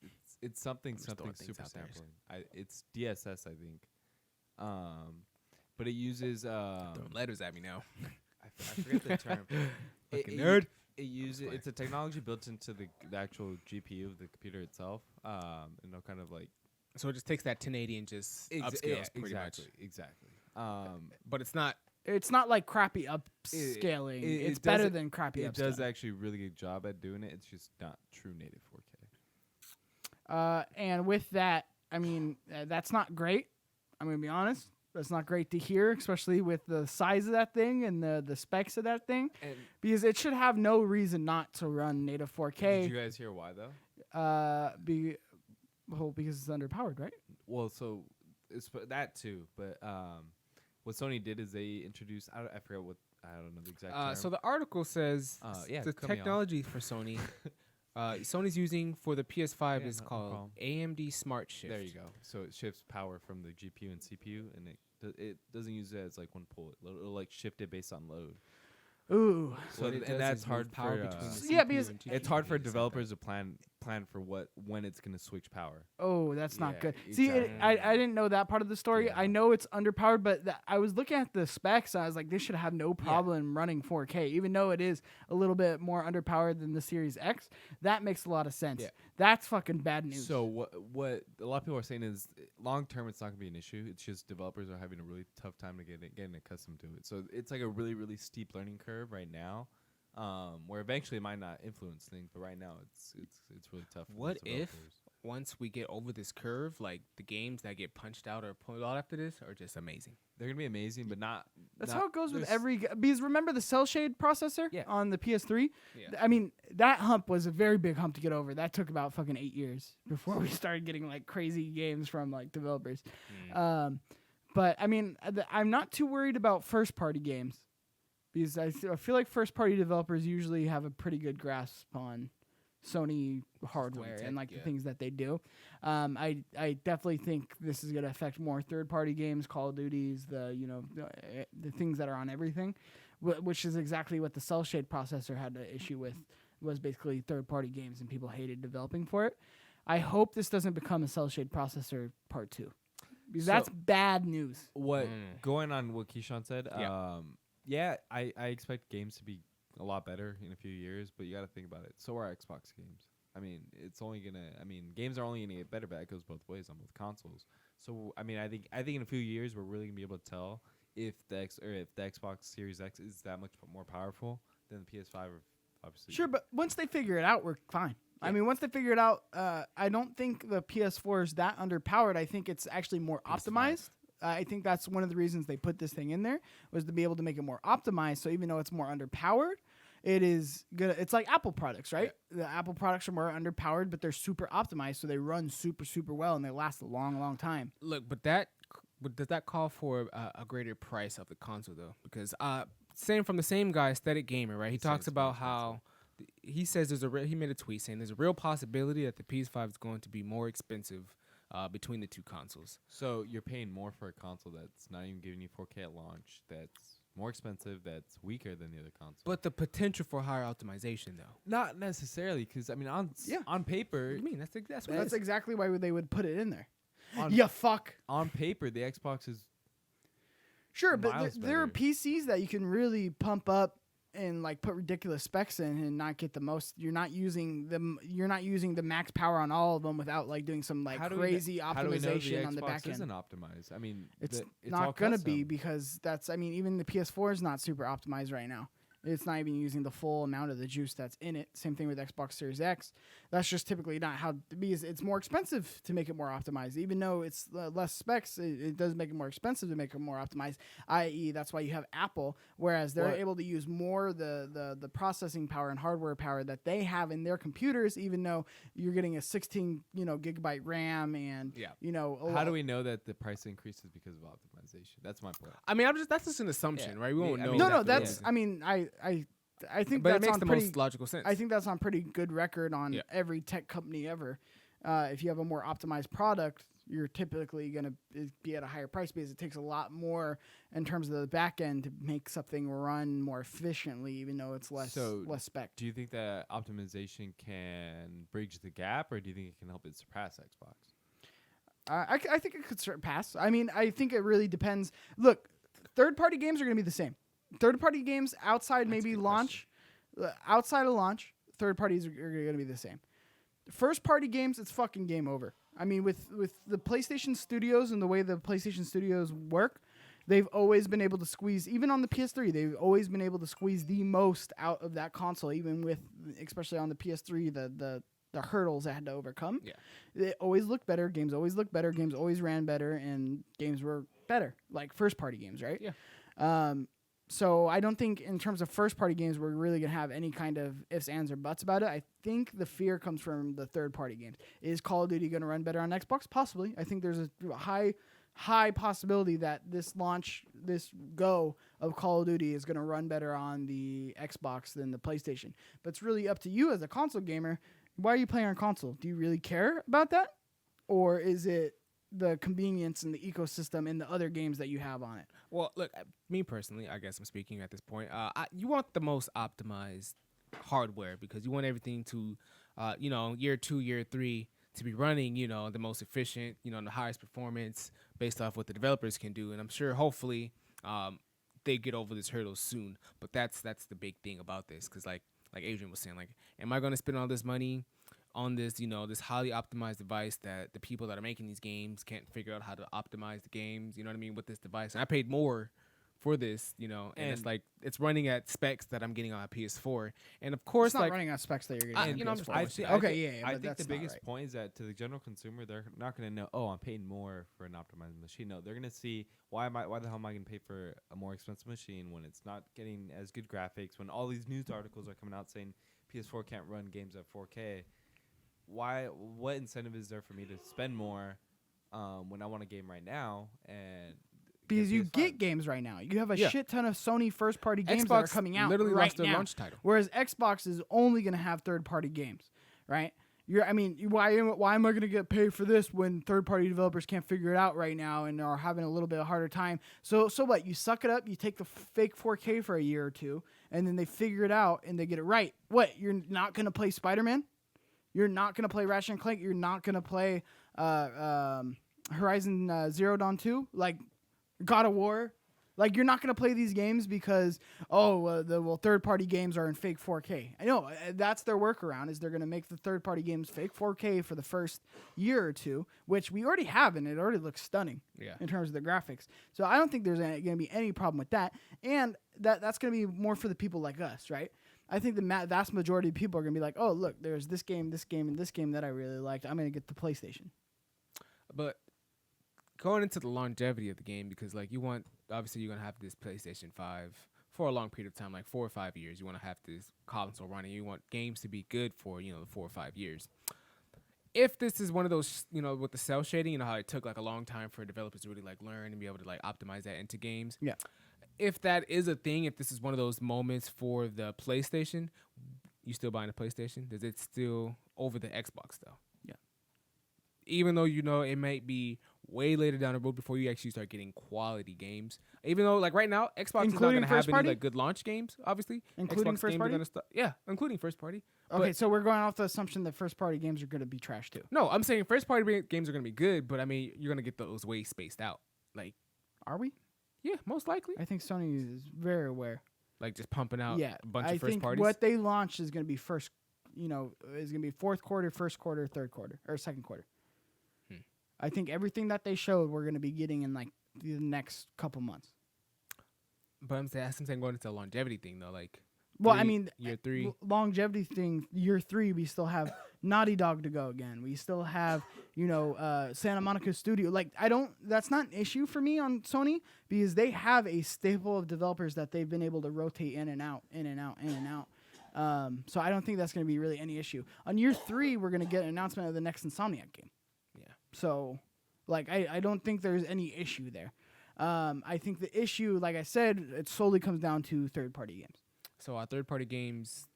something just throwing super things out there. sampling. It's DSS, I think. But it uses Throwing letters at me now. I forget the term. Fucking nerd. It uses it's a technology built into the actual GPU of the computer itself. And they'll kind of like So it just takes that 1080 and just upscales pretty much. Exactly. But it's not. It's not like crappy upscaling. It's does better it- than crappy It upscaling. does actually a really good job at doing it. It's just not true native 4K. And with that, I mean, that's not great. I'm going to be honest. That's not great to hear, especially with the size of that thing and the specs of that thing, And because it should have no reason not to run native 4K. did you guys hear why though? Because it's underpowered, right? Well, so it's that too, but what Sony did is they introduced I forget what I don't know the exact term. So the article says yeah, the cut me off. technology for Sony, Sony's using for the PS5 Yeah, is no called problem. AMD Smart Shift. There you go. So it shifts power from the GPU and CPU, and it doesn't use it as like one pull. It'll like shift it based on load. Ooh. So What it and does that's is move hard power for between the Yeah, CPU because and it's GPU hard for and something. developers to plan for when it's gonna switch power. Oh, that's not Yeah, good. See, exactly. I didn't know that part of the story. Yeah. I know it's underpowered, but I was looking at the specs. And I was like, this should have no problem running 4K, even though it is a little bit more underpowered than the Series X. That makes a lot of sense. Yeah. That's fucking bad news. So what a lot of people are saying is long term it's not gonna be an issue. It's just developers are having a really tough time to getting accustomed to it. So it's like a really really steep learning curve right now, where eventually it might not influence things, but right now it's really tough. For What those if developers. once we get over this curve, like the games that get punched out or pulled out after this are just amazing. They're gonna be amazing, but not. That's not- how it goes with there's- every. Because remember the cell shade processor Yeah. on the PS3? Yeah. I mean, that hump was a very big hump to get over. That took about fucking 8 years before we started getting like crazy games from like developers. But I mean, I'm not too worried about first party games because I feel like first party developers usually have a pretty good grasp on Sony hardware tech, and like the yeah. things that they do. I definitely think this is going to affect more third party games, Call of Duties, the things that are on everything, which is exactly what the cell shade processor had an issue with, was basically third party games and people hated developing for it. I hope this doesn't become a cell shade processor part 2 because So- that's bad news. What going on what Keyshawn said? Yeah. I expect games to be a lot better in a few years, but you got to think about it. So are Xbox games. I mean, it's only gonna. I mean, games are only gonna get better, but that goes both ways on both consoles. So I mean, I think in a few years we're really gonna be able to tell if the Xbox Series X is that much more powerful than the PS5. Obviously, Sure, but once they figure it out, we're fine. I mean, once they figure it out, I don't think the PS4 is that underpowered. I think it's actually more optimized. I think that's one of the reasons they put this thing in there, was to be able to make it more optimized. So even though it's more underpowered, it is good. It's like Apple products, right? The Apple products are more underpowered, but they're super optimized, so they run super, super well, and they last a long, long time. Look, but does that call for a greater price of the console though? Because from the same guy, Aesthetic Gamer, right? He talks about how he says he made a tweet saying there's a real possibility that the PS5 is going to be more expensive between the two consoles. So you're paying more for a console that's not even giving you 4K at launch. That's more expensive. That's weaker than the other console. But the potential for higher optimization though. Not necessarily, because I mean, on paper, What do you mean? That's what That's exactly why they would put it in there. on, Yeah, fuck. on paper, the Xbox is Sure, but miles there are better. PCs that you can really pump up and like put ridiculous specs in and not get the most. You're not using the max power on all of them without like doing some like How do crazy how do we know optimization on the Xbox back end. isn't optimized? I mean, It's all not gonna custom. be because even the PS4 is not super optimized right now. It's not even using the full amount of the juice that's in it. Same thing with Xbox Series X. That's just typically not how, because it's more expensive to make it more optimized. Even though it's less specs, it does make it more expensive to make it more optimized, i.e. that's why you have Apple, whereas they're able to use more the processing power and hardware power that they have in their computers, even though you're getting a 16 gigabyte RAM and How do we know that the price increases because of optimization? That's my point. I mean, that's just an assumption, right? We won't I know. mean, No, exactly, that's. yeah. I mean, I think but it that's makes on the pretty. most logical sense. I think that's on pretty good record on Yeah. every tech company ever. If you have a more optimized product, you're typically going to be at a higher price because it takes a lot more in terms of the back end to make something run more efficiently, even though it's less spec. Do you think that optimization can bridge the gap, or do you think it can help it surpass Xbox? I think it could surpass. I mean, I think it really depends. Look, third-party games are going to be the same. Third-party games outside maybe launch, outside of launch, third parties are going to be the same. First-party games, it's fucking game over. I mean, with the PlayStation Studios and the way the PlayStation Studios work, they've always been able to squeeze, even on the PS3, they've always been able to squeeze the most out of that console, even with, especially on the PS3, the hurdles I had to overcome. Yeah. It always looked better. Games always looked better. Games always ran better, and games were better, like first-party games, right? Yeah. So I don't think in terms of first-party games we're really going to have any kind of ifs, ands, or buts about it. I think the fear comes from the third-party games. Is Call of Duty going to run better on Xbox? Possibly. I think there's a high possibility that this go of Call of Duty is going to run better on the Xbox than the PlayStation. But it's really up to you as a console gamer. Why are you playing on console? Do you really care about that? Or is it the convenience and the ecosystem and the other games that you have on it? Well, look, me personally, I guess I'm speaking at this point. You want the most optimized hardware because you want everything to, year 2, year 3 to be running, the most efficient, the highest performance based off what the developers can do. And I'm sure, hopefully, they get over this hurdle soon. But that's the big thing about this, because like Adrian was saying, like, am I going to spend all this money on this, this highly optimized device that the people that are making these games can't figure out how to optimize the games, with this device? And I paid more for this, and it's And- like it's running at specs that I'm getting on a PS4, and of course, It's not like running out specs that you're I- getting. you know, I'm PS4. just- Okay, yeah, I but think that's the not biggest right. point is that to the general consumer, they're not going to know. Oh, I'm paying more for an optimized machine. No, they're going to see why the hell am I going to pay for a more expensive machine when it's not getting as good graphics? When all these news articles are coming out saying PS4 can't run games at 4K. What incentive is there for me to spend more when I want a game right now and Because get you PS5? get games right now. You have a Yeah. shit ton of Sony first-party games that are Xbox coming out literally right lost their now. launch title. Whereas Xbox is only going to have third-party games, right? Why am I going to get paid for this when third-party developers can't figure it out right now and are having a little bit of harder time? So what? You suck it up. You take the fake 4K for a year or two, and then they figure it out and they get it right. What? You're not going to play Spider-Man? You're not going to play Ratchet and Clank? You're not going to play Horizon Zero Dawn 2? Like God of War? Like, you're not going to play these games because, third-party games are in fake 4K. I know, that's their workaround, is they're going to make the third-party games fake 4K for the first year or two, which we already have, and it already looks stunning in terms of the graphics. So I don't think there's going to be any problem with that. And that's going to be more for the people like us, right? I think the vast majority of people are going to be like, oh, look, there's this game, and this game that I really liked. I'm going to get the PlayStation. But going into the longevity of the game, because like obviously you're gonna have this PlayStation 5 for a long period of time, like 4 or 5 years. You want to have this console running. You want games to be good for the 4 or 5 years. If this is one of those, with the cell shading, how it took like a long time for developers to really like learn and be able to like optimize that into games. Yeah. If that is a thing, if this is one of those moments for the PlayStation, you still buying a PlayStation? Is it still over the Xbox though? Yeah. Even though it might be way later down the road before you actually start getting quality games. Even though like right now, Xbox is not Including going to have first any party? like good launch games, obviously. Including Xbox first games party? Are gonna yeah, including first party. Okay, But- so we're going off the assumption that first-party games are going to be trash too. No, I'm saying first party games are going to be good, but I mean you're going to get those way spaced out. Like, Are we? yeah, most likely. I think Sony is very aware. Like just pumping out Yeah, a bunch I of first think parties. what they launched is going to be is going to be fourth quarter, first quarter, third quarter, or second quarter. I think everything that they showed we're going to be getting in like the next couple months. But I'm saying going into the longevity thing though, like. Well, I mean, year 3. Longevity thing. Year 3, we still have Naughty Dog to go again. We still have Santa Monica Studio. Like that's not an issue for me on Sony because they have a staple of developers that they've been able to rotate in and out, in and out, in and out. So I don't think that's going to be really any issue. On year 3, we're going to get an announcement of the next Insomniac game. Yeah. So, like, I don't think there's any issue there. I think the issue, like I said, it solely comes down to third-party games. So are third party games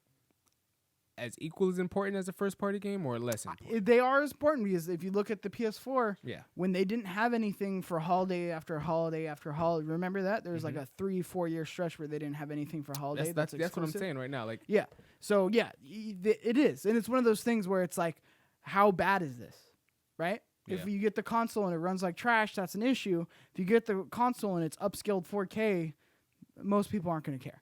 as equal as important as a first party game or less important? They are as important because if you look at the PS4, Yeah. when they didn't have anything for holiday after holiday after holiday, remember that? There was like a 3-4 year stretch where they didn't have anything for holiday. That's what I'm exclusive. saying right now. Like, Yeah. So, yeah, it is. And it's one of those things where it's like, how bad is this? Right? Yeah. If you get the console and it runs like trash, that's an issue. If you get the console and it's upscaled 4K, most people aren't going to care.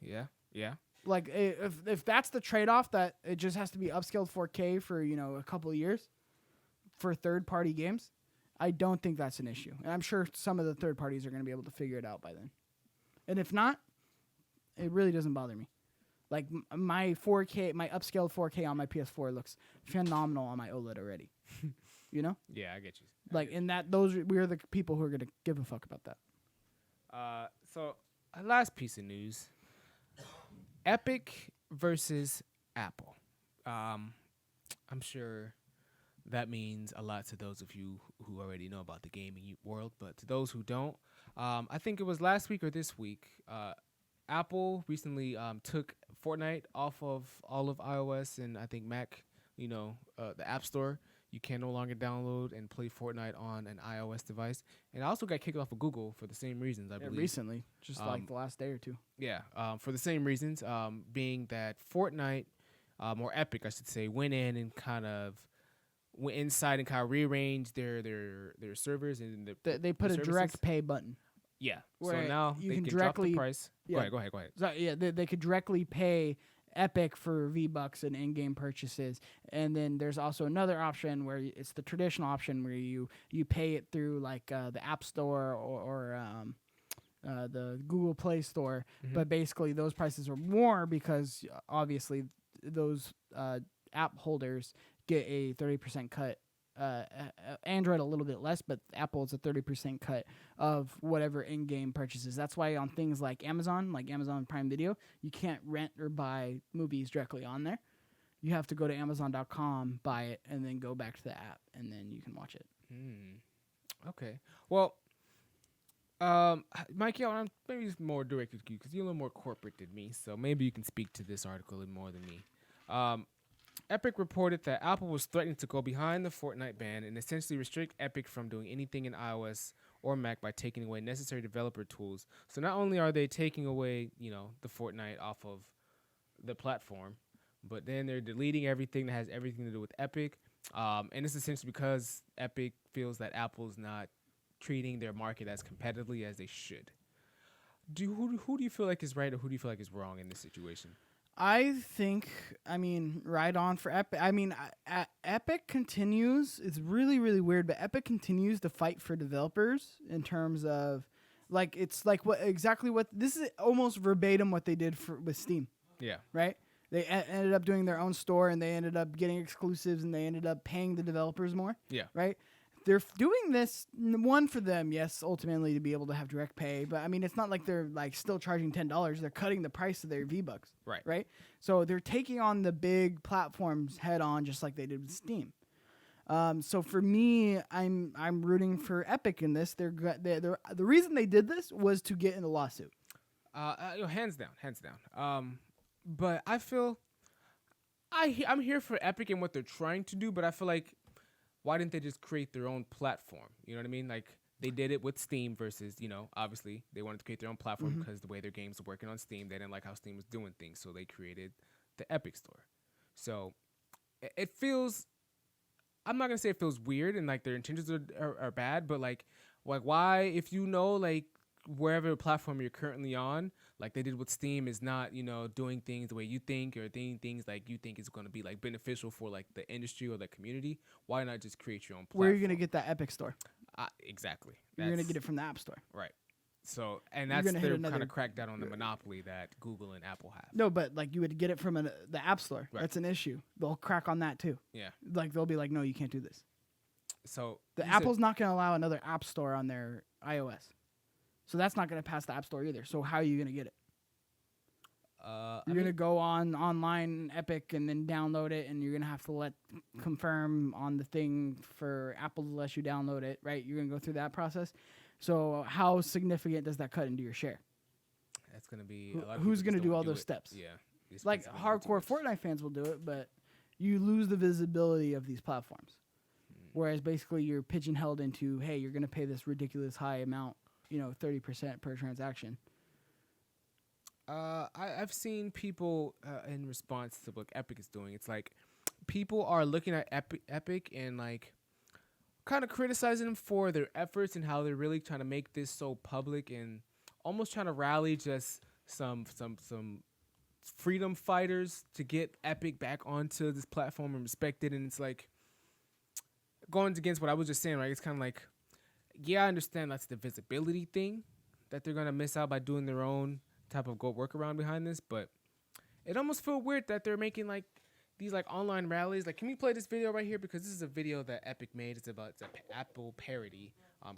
yeah. Like, if that's the trade-off, that it just has to be upscaled 4K for, a couple of years for third-party games, I don't think that's an issue. And I'm sure some of the third parties are going to be able to figure it out by then. And if not, it really doesn't bother me. Like, my upscaled 4K on my PS4 looks phenomenal on my OLED already. Yeah, I get you. We're the people who are going to give a fuck about that. So a last piece of news. Epic versus Apple. I'm sure that means a lot to those of you who already know about the gaming world, but to those who don't, I think it was last week or this week, Apple recently took Fortnite off of all of iOS and I think Mac, the App Store. You can no longer download and play Fortnite on an iOS device. And I also got kicked off of Google for the same reasons, I believe. Recently, just like the last day or two. Yeah, for the same reasons, being that Fortnite, or Epic, I should say, went in and kind of went inside and kind of rearranged their servers and They put a services. direct pay button. Yeah, where so now you they can can drop directly- the price. yeah. Go ahead. So yeah, they could directly pay Epic for V-Bucks and in-game purchases, and then there's also another option where it's the traditional option where you pay it through like the App Store or the Google Play Store, Mhm. but basically those prices are more because obviously those app holders get a 30% cut. Android a little bit less, but Apple is a 30% cut of whatever in-game purchases. That's why on things like Amazon Prime Video, you can't rent or buy movies directly on there. You have to go to Amazon.com, buy it, and then go back to the app, and then you can watch it. Okay. Well, Mikey, I want maybe it's more directed to you because you're a little more corporate than me, so maybe you can speak to this article a little more than me. Epic reported that Apple was threatening to go behind the Fortnite ban and essentially restrict Epic from doing anything in iOS or Mac by taking away necessary developer tools. So not only are they taking away, the Fortnite off of the platform, but then they're deleting everything that has everything to do with Epic. And it's essentially because Epic feels that Apple's not treating their market as competitively as they should. Who do you feel like is right or who do you feel like is wrong in this situation? I think, right on for Epic. Epic continues. It's really, really weird, but Epic continues to fight for developers in terms of, it's like this is almost verbatim what they did with Steam. Yeah. Right? They ended up doing their own store, and they ended up getting exclusives, and they ended up paying the developers more. Yeah. Right? They're doing this, one, for them, yes, ultimately to be able to have direct pay. But, it's not like they're, still charging $10. They're cutting the price of their V-Bucks. Right. Right? So they're taking on the big platforms head on, just like they did with Steam. So for me, I'm rooting for Epic in this. The reason they did this was to get in a lawsuit. Hands down. But I feel I'm here for Epic and what they're trying to do, but I feel like why didn't they just create their own platform? You know what I mean? Like they did it with Steam versus, obviously they wanted to create their own platform because the way their games were working on Steam, they didn't like how Steam was doing things, so they created the Epic Store. So it feels, I'm not gonna say it feels weird and like their intentions are bad, but like why, if wherever platform you're currently on, like they did with Steam, is not, doing things the way you think or doing things like you think is going to be like beneficial for like the industry or the community, why not just create your own platform? Where are you going to get that Epic Store? Exactly. You're going to get it from the App Store. Right. So, and that's hit their another- kind of crackdown on the monopoly that Google and Apple have. No, but you would get it from the App Store. Right. That's an issue. They'll crack on that too. Yeah. They'll be like, no, you can't do this. So Apple's not going to allow another App Store on their iOS. So that's not going to pass the App Store either. So how are you going to get it? You're going to go online Epic and then download it, and you're going to have to confirm on the thing for Apple to let you download it, right? You're going to go through that process. So how significant does that cut into your share? That's going to be a lot of Who's going to do all those steps? Yeah. Like hardcore Fortnite fans will do it, but you lose the visibility of these platforms. Whereas basically you're pigeonholed into, hey, you're going to pay this ridiculous high amount, 30% per transaction. I've seen people in response to what Epic is doing. It's like people are looking at Epic and like kind of criticizing them for their efforts and how they're really trying to make this so public and almost trying to rally just some freedom fighters to get Epic back onto this platform and respect it. And it's like going against what I was just saying, right? It's kind of like, yeah, I understand that's the visibility thing that they're gonna miss out by doing their own type of workaround behind this, but it almost feels weird that they're making like these like online rallies. Like, can we play this video right here? Because this is a video that Epic made. It's an Apple parody.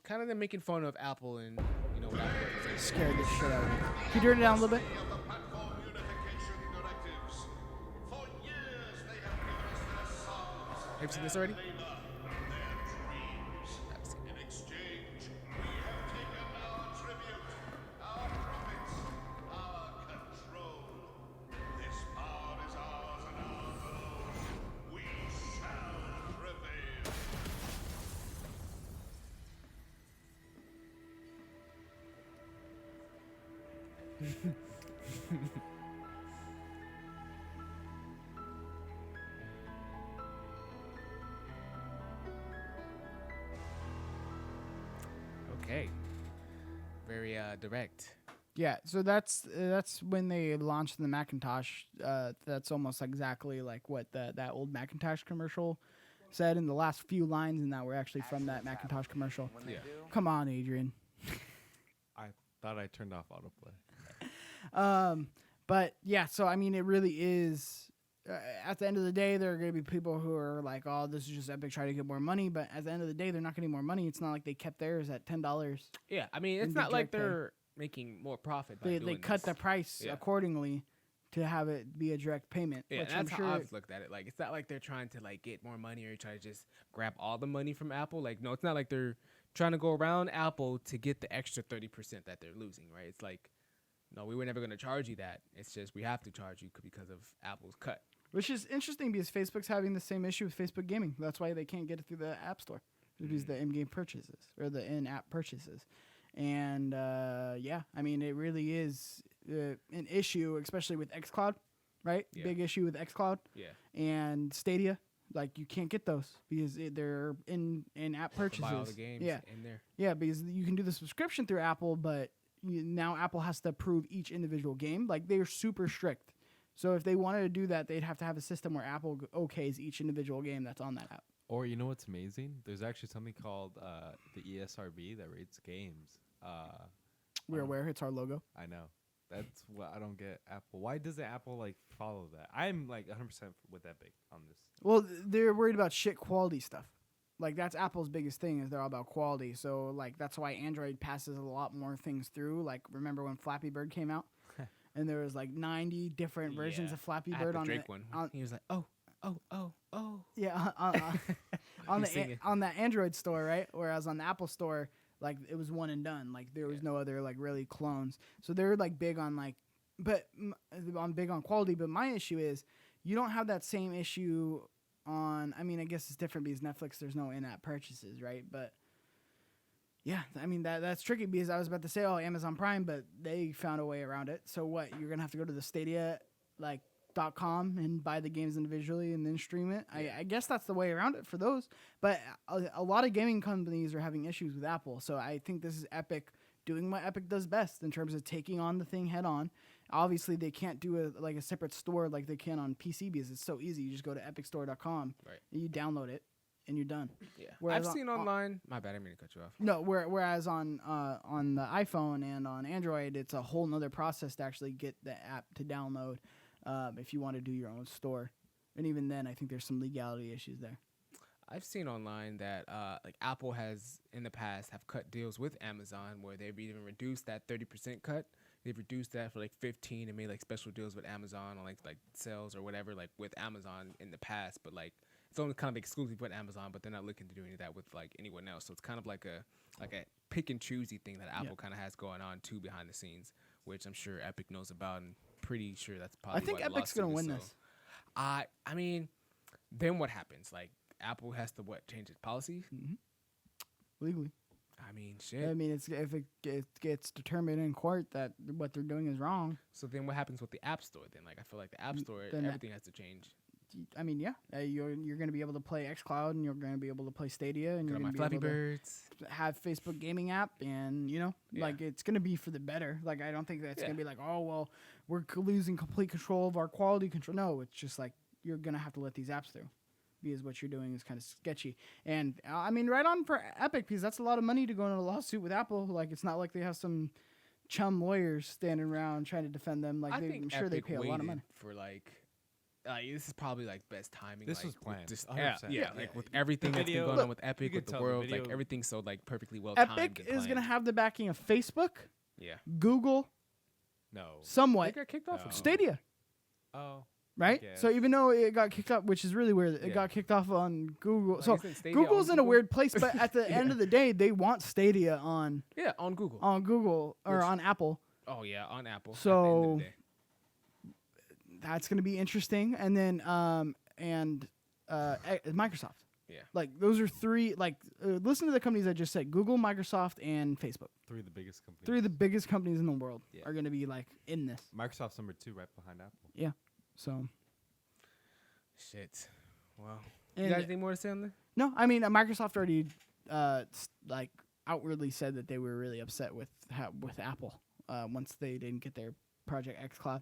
Kind of them making fun of Apple and what Apple is. Scared the shit out of me. Can you turn it down a little bit? Have you seen this already? Okay. Very direct. Yeah, so that's when they launched the Macintosh. That's almost exactly like what that old Macintosh commercial said in the last few lines, and that were actually from that Macintosh commercial. Yeah. Come on, Adrian. Thought I turned off autoplay. But yeah, so I mean, it really is. At the end of the day, there are going to be people who are like, "Oh, this is just Epic trying to get more money." But at the end of the day, they're not getting more money. It's not like they kept theirs at $10. Yeah, I mean, it's And not big like direct pay. they're making more profit by They doing cut this. the price Yeah. accordingly to have it be a direct payment. Yeah, which and I'm that's sure how I've looked at it. Like, it's not like they're trying to like get more money or try to just grab all the money from Apple. Like, no, it's not like they're trying to go around Apple to get the extra 30% that they're losing, right? It's like, no, we were never going to charge you that. It's just we have to charge you because of Apple's cut. Which is interesting because Facebook's having the same issue with Facebook Gaming. That's why they can't get it through the App Store. Because the in-game purchases or the in-app purchases. And yeah, I mean, it really is an issue, especially with xCloud, right? Yeah. Big issue with xCloud Yeah. and Stadia. Like, you can't get those because they're in-app purchases. Buy all the games Yeah. in there. Yeah, because you can do the subscription through Apple, but now Apple has to approve each individual game. Like, they're super strict. So if they wanted to do that, they'd have to have a system where Apple okays each individual game that's on that app. Or you know what's amazing? There's actually something called the ESRB that rates games. We're aware it's our logo. I know. That's what I don't get. Apple. Why doesn't Apple like follow that? I'm like 100% with Epic on this. Well, they're worried about shit quality stuff. Like, that's Apple's biggest thing is they're all about quality. So, like, that's why Android passes a lot more things through. Like, remember when Flappy Bird came out? And there was, like, 90 different versions Yeah. of Flappy I had Bird the on Drake the, one. He was like, oh. Yeah, on He's singing. on the Android store, right? Whereas on the Apple store, like, it was one and done. Like, there was no other, like, really clones. So they're, like, big on, like, I'm big on quality. But my issue is you don't have that same issue on, I mean, I guess it's different because Netflix, there's no in-app purchases, right? But yeah, I mean, that's tricky because I was about to say, oh, Amazon Prime, but they found a way around it. So what? You're going to have to go to the Stadia, like, .com and buy the games individually and then stream it. I guess that's the way around it for those. But a lot of gaming companies are having issues with Apple. So I think this is Epic doing what Epic does best in terms of taking on the thing head on. Obviously, they can't do a separate store like they can on PC because it's so easy. You just go to epicstore.com Right. and you download it and you're done. Yeah. Whereas I've seen online. My bad, I didn't mean to cut you off. No, whereas on the iPhone and on Android, it's a whole nother process to actually get the app to download if you want to do your own store. And even then, I think there's some legality issues there. I've seen online that like Apple has in the past have cut deals with Amazon where they've even reduced that 30% cut. They've reduced that for like 15 and made like special deals with Amazon on like sales or whatever, like with Amazon in the past. But like it's only kind of exclusive with Amazon, but they're not looking to do any of that with like anyone else. So it's kind of like a pick and choosy thing that Apple kind of has going on too behind the scenes, which I'm sure Epic knows about and pretty sure that's probably. I think why the Epic's gonna lawsuit is win so- this. I mean, then what happens? Like Apple has to change its policy? Legally. I mean, shit. I mean, if it gets determined in court that what they're doing is wrong. So then what happens with the App Store then? Like I feel like the App Store, then everything has to change. I mean, yeah, you're going to be able to play xCloud and you're going to be able to play Stadia and Get you're on going my to be Flappy able Birds. to have Facebook gaming app and like it's going to be for the better. Like I don't think that's going to be like, oh well, we're losing complete control of our quality control. No, it's just like you're going to have to let these apps through because what you're doing is kind of sketchy. And I mean, right on for Epic because that's a lot of money to go into a lawsuit with Apple. Like it's not like they have some chum lawyers standing around trying to defend them. Like I'm sure they pay a lot of money for like. This is probably like best timing. This like, was planned. Just, 100%. yeah, like with everything that's been video- going on with Epic, you with could the tell the world, like video- everything's so like perfectly well timed. Epic and is going to planned. have the backing of Facebook, Yeah. Google, No. They somewhat, got kicked off. No. of Stadia. Oh. Right? guess. So even though it got kicked off, which is really weird, it Yeah. got kicked off on Google. Like, So isn't Stadia Google's on in a Google? weird place, but at the end of the day, they want Stadia on Yeah, on Google. Google or Which- on Apple. Oh yeah, on Apple. So- at the end of the day. That's going to be interesting. And then Microsoft. Yeah. Like those are three. Like listen to the companies I just said: Google, Microsoft, and Facebook. Three of the biggest companies. Three of the biggest companies in the world Yeah. are going to be like in this. Microsoft's number 2, right behind Apple. Yeah. So. Shit. Well, And you guys any more to say on that? No, I mean Microsoft already like outwardly said that they were really upset with Apple once they didn't get their Project xCloud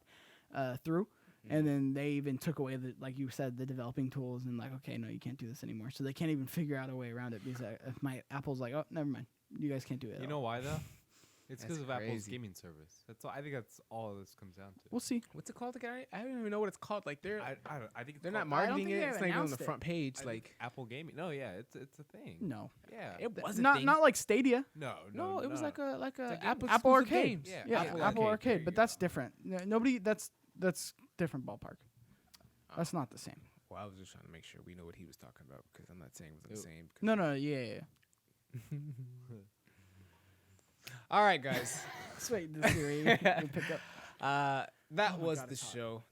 through, and then they even took away the, like you said, the developing tools and like, okay, no, you can't do this anymore. So they can't even figure out a way around it because if my Apple's like, oh, never mind, you guys can't do it. You know why though? It's That's because of Apple's crazy. gaming service. That's all. I think that's all this comes down to. We'll see. What's it called again? I don't even know what it's called. Like they're I think it's they're not called- I don't marketing think it. they It's have not even on the announced it. front page. I Like think Apple Gaming. No, yeah, it's a thing. No. Yeah. it was a Not thing. not like Stadia. No, it was like a a game. Apple Apple exclusive Arcade. games. Yeah, Yeah, Apple Apple Arcade. There Arcade, you but go. that's different. Nobody. That's different ballpark. That's not the same. Well, I was just trying to make sure we know what he was talking about because I'm not saying it was the Ew. same. No, yeah. All right, guys. Let's wait to see where you pick up. That Oh my was God, the it's hot. show.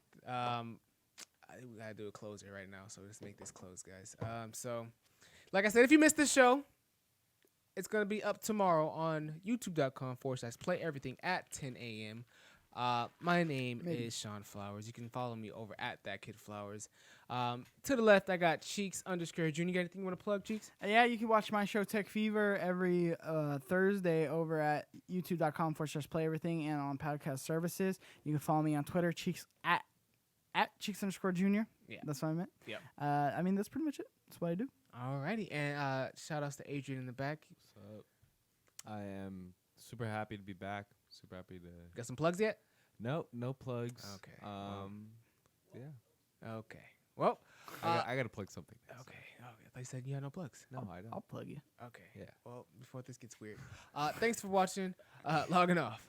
We gotta do a close here right now, so let's make this close, guys. So, like I said, if you missed the show, it's gonna be up tomorrow on YouTube.com/play everything at 10 a.m. My name Maybe. is Shawn Flowers. You can follow me over at That Kid Flowers. To the left, I got Cheeks_Junior. You got anything you want to plug, Cheeks? Yeah, you can watch my show Tech Fever every Thursday over at youtube.com/play everything and on podcast services. You can follow me on Twitter, Cheeks at Cheeks_Junior. Yeah. That's what I meant. Yep. I mean, that's pretty much it. That's what I do. Alrighty, and shout outs to Adrian in the back. So, I am super happy to be back. Super happy to. Got some plugs yet? No plugs. Okay. Yeah. Okay. Well, I got to plug something. okay. Oh, I thought you said you had no plugs. No, I don't. I'll plug you. Okay. Yeah. Well, before this gets weird, thanks for watching. Logging off.